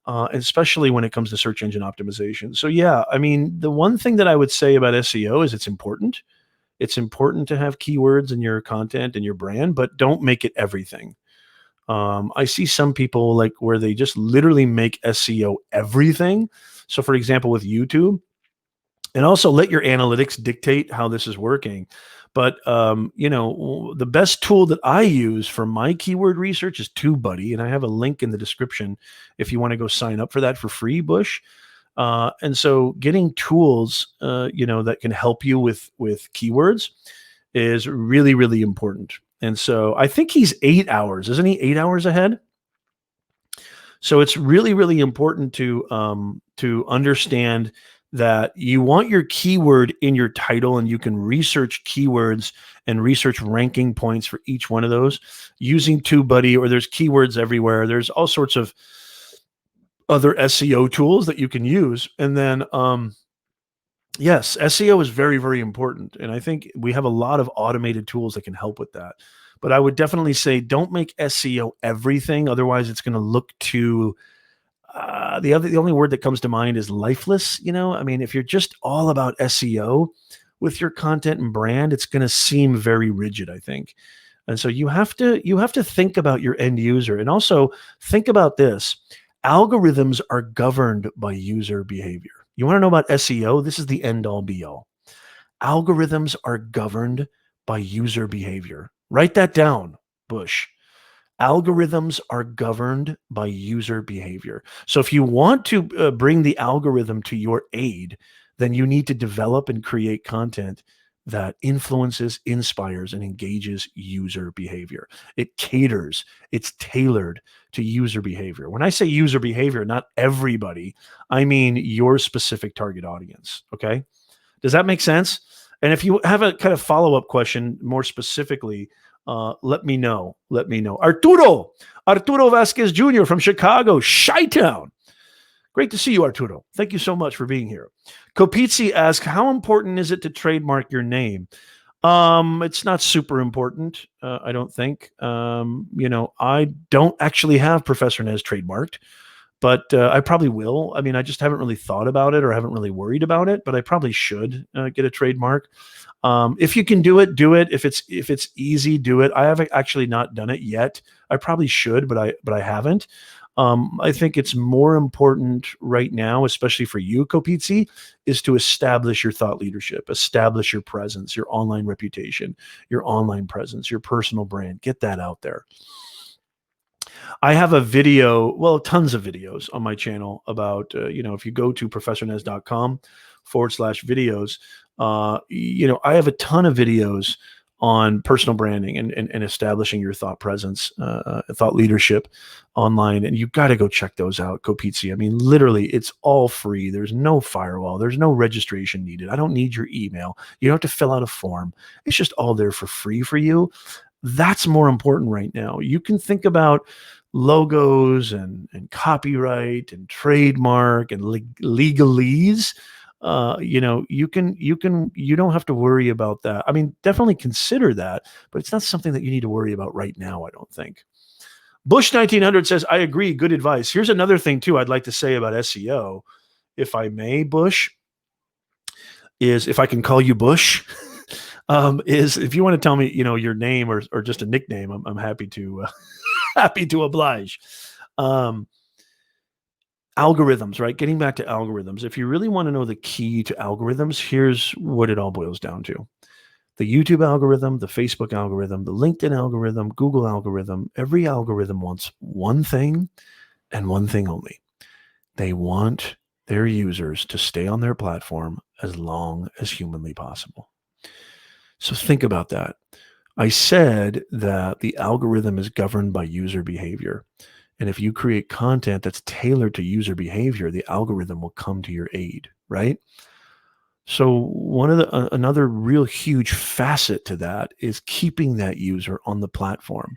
especially when it comes to search engine optimization. So yeah, I mean, the one thing that I would say about SEO is it's important. It's important to have keywords in your content and your brand, but don't make it everything. I see some people like where they just literally make SEO everything. So for example, with YouTube, and also let your analytics dictate how this is working. But, the best tool that I use for my keyword research is Tubebuddy. And I have a link in the description if you want to go sign up for that for free, Bush. And so getting tools, that can help you with keywords is really, really important. And so I think he's 8 hours. Isn't he 8 hours ahead? So it's really, really important to understand that you want your keyword in your title, and you can research keywords and research ranking points for each one of those using TubeBuddy, or there's keywords everywhere. There's all sorts of other SEO tools that you can use. And then, yes, SEO is very, very important. And I think we have a lot of automated tools that can help with that. But I would definitely say don't make SEO everything. Otherwise, it's going to look too, the only word that comes to mind is lifeless. I mean, if you're just all about SEO with your content and brand, it's going to seem very rigid, I think. And so you have to think about your end user, and also think about this. Algorithms are governed by user behavior. You want to know about SEO? This is the end all be all. Algorithms are governed by user behavior. Write that down, Bush. Algorithms are governed by user behavior. So if you want to bring the algorithm to your aid, then you need to develop and create content that influences, inspires, and engages user behavior. It caters, it's tailored to user behavior. When I say user behavior, not everybody, I mean your specific target audience. Okay. Does that make sense? And if you have a kind of follow-up question more specifically, let me know. Arturo Vasquez Jr. from Chicago, Chi-Town. Great to see you, Arturo. Thank you so much for being here. Kopizzi asks, how important is it to trademark your name? It's not super important, I don't think. I don't actually have Professor Nez trademarked. but I probably will. I mean, I just haven't really thought about it or haven't really worried about it, but I probably should get a trademark. If you can do it, do it. If it's easy, do it. I haven't actually not done it yet. I probably should, but I haven't. I think it's more important right now, especially for you, Kopizzi, is to establish your thought leadership, establish your presence, your online reputation, your online presence, your personal brand. Get that out there. I have a video, well, tons of videos on my channel about, if you go to professornez.com/videos, I have a ton of videos on personal branding and establishing your thought presence, thought leadership online. And you've got to go check those out, Kopizzi. I mean, literally, it's all free. There's no firewall. There's no registration needed. I don't need your email. You don't have to fill out a form. It's just all there for free for you. That's more important right now. You can think about logos and copyright and trademark and legalese. You don't have to worry about that. I mean, definitely consider that, but it's not something that you need to worry about right now, I don't think. Bush 1900 says, I agree. Good advice. Here's another thing too I'd like to say about SEO, if I may, Bush, is if I can call you Bush, is if you want to tell me, your name or just a nickname, I'm happy to happy to oblige. Algorithms, right? Getting back to algorithms. If you really want to know the key to algorithms, here's what it all boils down to. The YouTube algorithm, the Facebook algorithm, the LinkedIn algorithm, Google algorithm, every algorithm wants one thing and one thing only. They want their users to stay on their platform as long as humanly possible. So think about that. I said that the algorithm is governed by user behavior. And if you create content that's tailored to user behavior, the algorithm will come to your aid, right? So another real huge facet to that is keeping that user on the platform,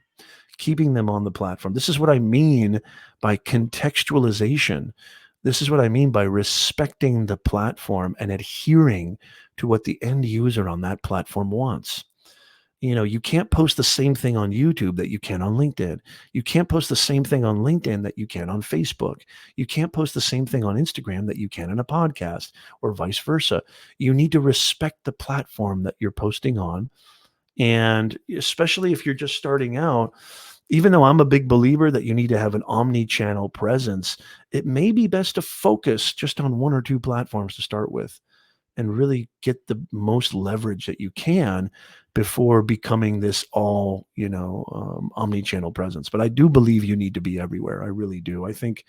keeping them on the platform. This is what I mean by contextualization. This is what I mean by respecting the platform and adhering to what the end user on that platform wants. You can't post the same thing on YouTube that you can on LinkedIn. You can't post the same thing on LinkedIn that you can on Facebook. You can't post the same thing on Instagram that you can in a podcast, or vice versa. You need to respect the platform that you're posting on. And especially if you're just starting out, even though I'm a big believer that you need to have an omni-channel presence, it may be best to focus just on one or two platforms to start with and really get the most leverage that you can before becoming this all, omni-channel presence. But I do believe you need to be everywhere. I really do. I think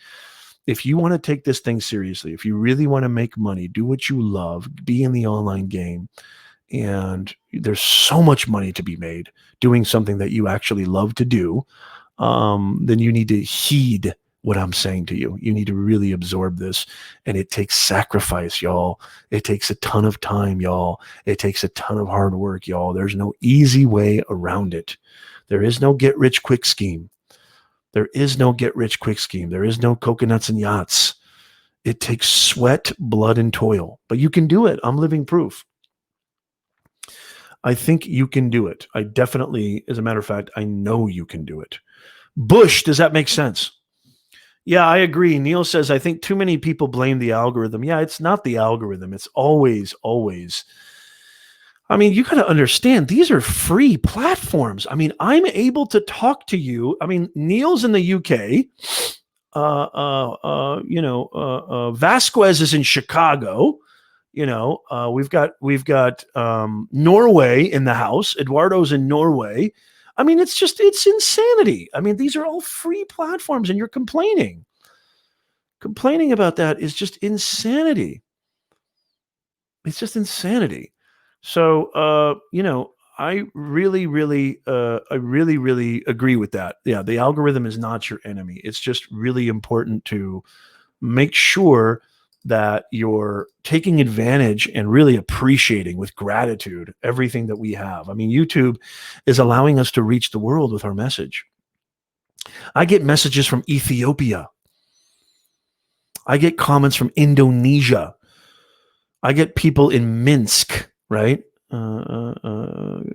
if you want to take this thing seriously, if you really want to make money, do what you love, be in the online game, and there's so much money to be made doing something that you actually love to do, then you need to heed what I'm saying to you. You need to really absorb this. And it takes sacrifice, y'all. It takes a ton of time, y'all. It takes a ton of hard work, y'all. There's no easy way around it. There is no get rich quick scheme. There is no get rich quick scheme. There is no coconuts and yachts. It takes sweat, blood, and toil. But you can do it. I'm living proof. I think you can do it. I definitely, as a matter of fact, I know you can do it. Bush, does that make sense? Yeah, I agree. Neil says, I think too many people blame the algorithm. Yeah, it's not the algorithm. It's always. I mean, you got to understand, these are free platforms. I mean, I'm able to talk to you. I mean, Neil's in the UK. Vasquez is in Chicago. We've got Norway in the house. Eduardo's in Norway. I mean, it's insanity. I mean, these are all free platforms and you're complaining. Complaining about that is just insanity. It's just insanity. So, I really agree with that. Yeah, the algorithm is not your enemy. It's just really important to make sure that you're taking advantage and really appreciating with gratitude everything that we have. I mean, YouTube is allowing us to reach the world with our message. I get messages from Ethiopia. I get comments from Indonesia. I get people in Minsk, right?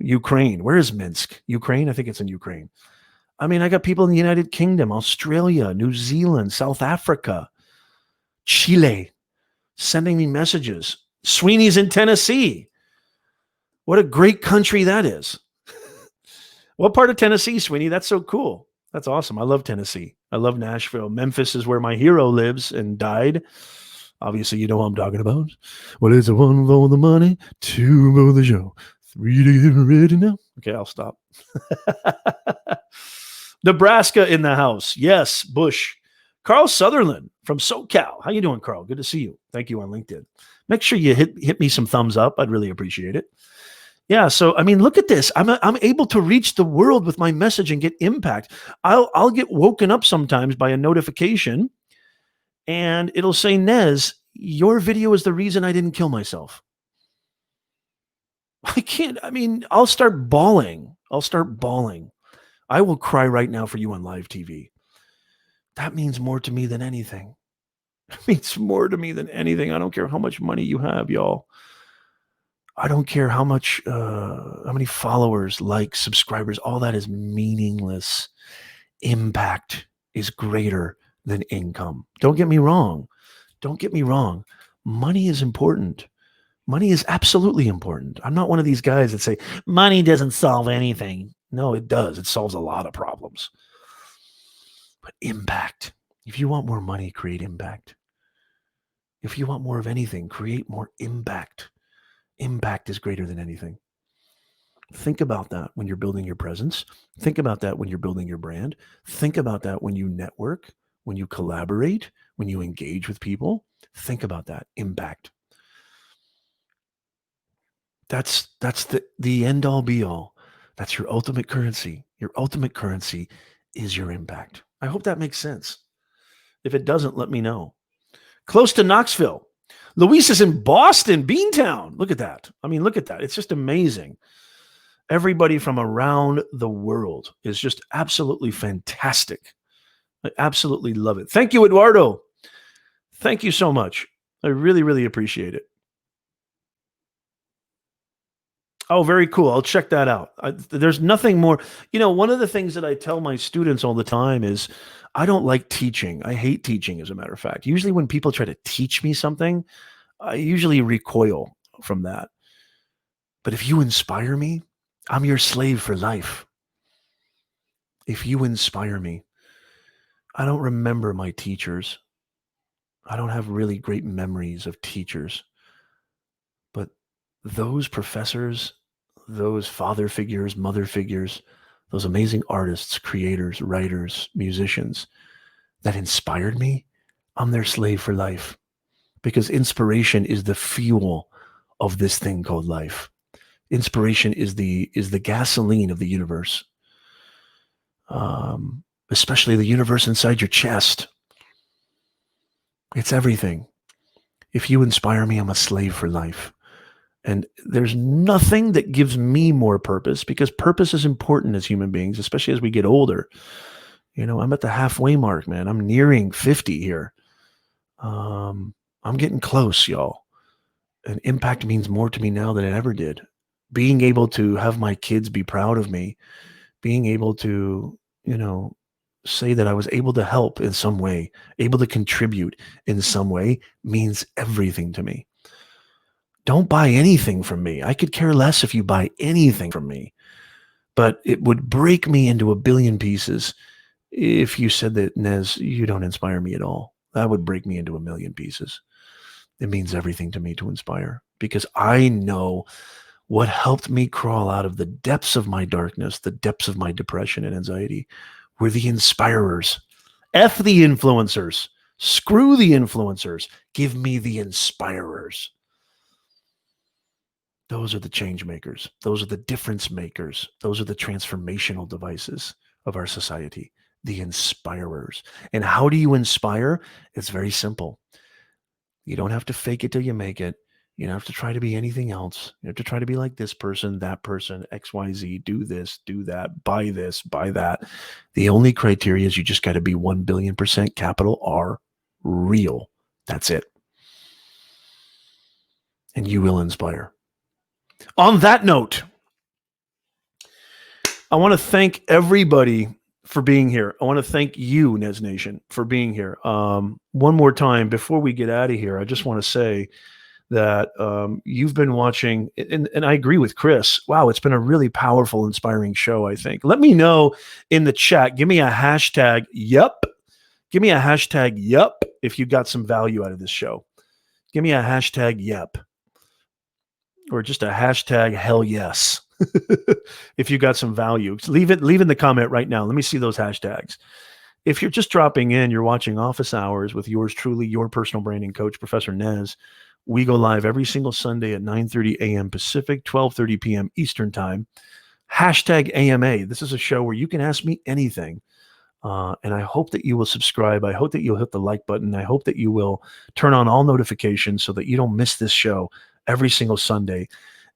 Ukraine. Where is Minsk? Ukraine? I think it's in Ukraine. I mean, I got people in the United Kingdom, Australia, New Zealand, South Africa, Chile, sending me messages. Sweeney's in Tennessee. What a great country that is. What part of Tennessee, Sweeney? That's so cool. That's awesome. I love Tennessee. I love Nashville. Memphis is where my hero lives and died. Obviously, you know what I'm talking about. Well, it's a one for the money, two for the show, three to get ready now. Okay, I'll stop. Nebraska in the house. Yes, Bush. Carl Sutherland from SoCal. How you doing, Carl? Good to see you. Thank you on LinkedIn. Make sure you hit me some thumbs up. I'd really appreciate it. Yeah, so I mean, look at this. I'm able to reach the world with my message and get impact. I'll get woken up sometimes by a notification, and it'll say, Nez, your video is the reason I didn't kill myself. I can't. I mean, I'll start bawling. I will cry right now for you on live TV. That means more to me than anything. It means more to me than anything. I don't care how much money you have, y'all. I don't care how many followers, likes, subscribers, all that is meaningless. Impact is greater than income. Don't get me wrong. Money is important. Money is absolutely important. I'm not one of these guys that say money doesn't solve anything. No, it does. It solves a lot of problems. But impact. If you want more money, create impact. If you want more of anything, create more impact. Impact is greater than anything. Think about that when you're building your presence. Think about that when you're building your brand. Think about that when you network, when you collaborate, when you engage with people. Think about that. Impact. That's the end all be all. That's your ultimate currency. Your ultimate currency is your impact. I hope that makes sense. If it doesn't, let me know. Close to Knoxville. Luis is in Boston, Beantown. Look at that. I mean, look at that. It's just amazing. Everybody from around the world is just absolutely fantastic. I absolutely love it. Thank you, Eduardo. Thank you so much. I really, really appreciate it. Oh, very cool. I'll check that out. There's nothing more. You know, one of the things that I tell my students all the time is I don't like teaching. I hate teaching, as a matter of fact. Usually when people try to teach me something, I usually recoil from that. But if you inspire me, I'm your slave for life. If you inspire me, I don't remember my teachers. I don't have really great memories of teachers. But those professors, those father figures, mother figures, those amazing artists, creators, writers, musicians that inspired me, I'm their slave for life. Because inspiration is the fuel of this thing called life. Inspiration is the gasoline of the universe, especially the universe inside your chest. It's everything. If you inspire me, I'm a slave for life. And there's nothing that gives me more purpose, because purpose is important as human beings, especially as we get older. You know, I'm at the halfway mark, man. I'm nearing 50 here. I'm getting close, y'all. And impact means more to me now than it ever did. Being able to have my kids be proud of me, being able to, you know, say that I was able to help in some way, able to contribute in some way, means everything to me. Don't buy anything from me. I could care less if you buy anything from me, but it would break me into a billion pieces if you said that, Nez, you don't inspire me at all. That would break me into a million pieces. It means everything to me to inspire, because I know what helped me crawl out of the depths of my darkness, the depths of my depression and anxiety, were the inspirers. F the influencers. Screw the influencers. Give me the inspirers. Those are the change makers. Those are the difference makers. Those are the transformational devices of our society, the inspirers. And how do you inspire? It's very simple. You don't have to fake it till you make it. You don't have to try to be anything else. You have to try to be like this person, that person, XYZ, do this, do that, buy this, buy that. The only criteria is you just got to be 1 billion% capital R real. That's it. And you will inspire. On that note, I want to thank everybody for being here. I want to thank you, Nez Nation, for being here. One more time before we get out of here, I just want to say that you've been watching, and I agree with Chris. Wow, it's been a really powerful, inspiring show, I think. Let me know in the chat. Give me a hashtag, yup. Give me a hashtag, yup, if you got some value out of this show. Give me a hashtag, yup. Or just a hashtag, hell yes. If you got some value. Leave in the comment right now. Let me see those hashtags. If you're just dropping in, you're watching Office Hours with yours truly, your personal branding coach, Professor Nez. We go live every single Sunday at 9:30 a.m. Pacific, 12:30 p.m. Eastern Time. Hashtag AMA. This is a show where you can ask me anything. And I hope that you will subscribe. I hope that you'll hit the like button. I hope that you will turn on all notifications so that you don't miss this show every single Sunday.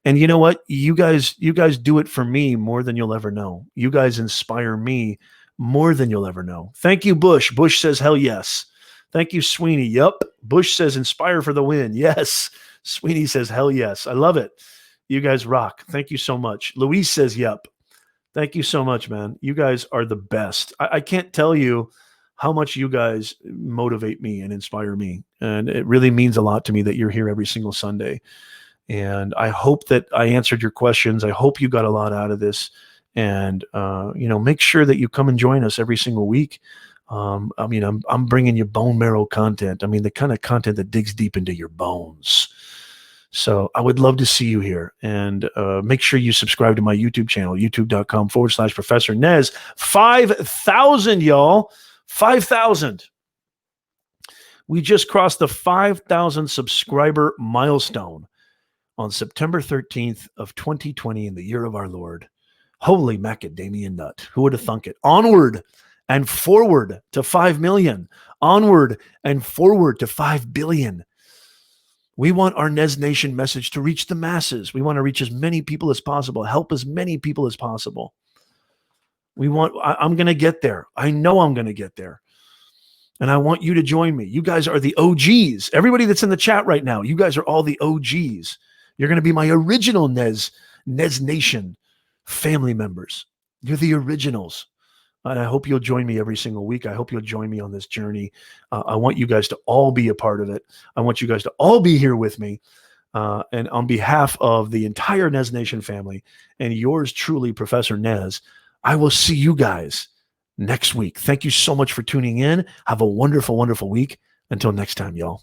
And you know what? You guys do it for me more than you'll ever know. You guys inspire me more than you'll ever know. Thank you, Bush. Bush says, hell yes. Thank you, Sweeney. Yup. Bush says, inspire for the win. Yes. Sweeney says, hell yes. I love it. You guys rock. Thank you so much. Louise says, yup. Thank you so much, man. You guys are the best. I can't tell you how much you guys motivate me and inspire me. And it really means a lot to me that you're here every single Sunday. And I hope that I answered your questions. I hope you got a lot out of this. And, make sure that you come and join us every single week. I'm bringing you bone marrow content. I mean, the kind of content that digs deep into your bones. So I would love to see you here. And make sure you subscribe to my YouTube channel, youtube.com/Professor Nez. 5,000, y'all. 5,000. We just crossed the 5,000 subscriber milestone on September 13th of 2020 in the year of our Lord. Holy macadamia nut. Who would have thunk it? Onward and forward to 5 million. Onward and forward to 5 billion. We want our Nez Nation message to reach the masses. We want to reach as many people as possible, help as many people as possible. I'm going to get there. I know I'm going to get there. And I want you to join me. You guys are the OGs. Everybody that's in the chat right now, you guys are all the OGs. You're going to be my original Nez Nation family members. You're the originals. And I hope you'll join me every single week. I hope you'll join me on this journey. I want you guys to all be a part of it. I want you guys to all be here with me. And on behalf of the entire Nez Nation family and yours truly, Professor Nez, I will see you guys next week. Thank you so much for tuning in. Have a wonderful, wonderful week. Until next time, y'all.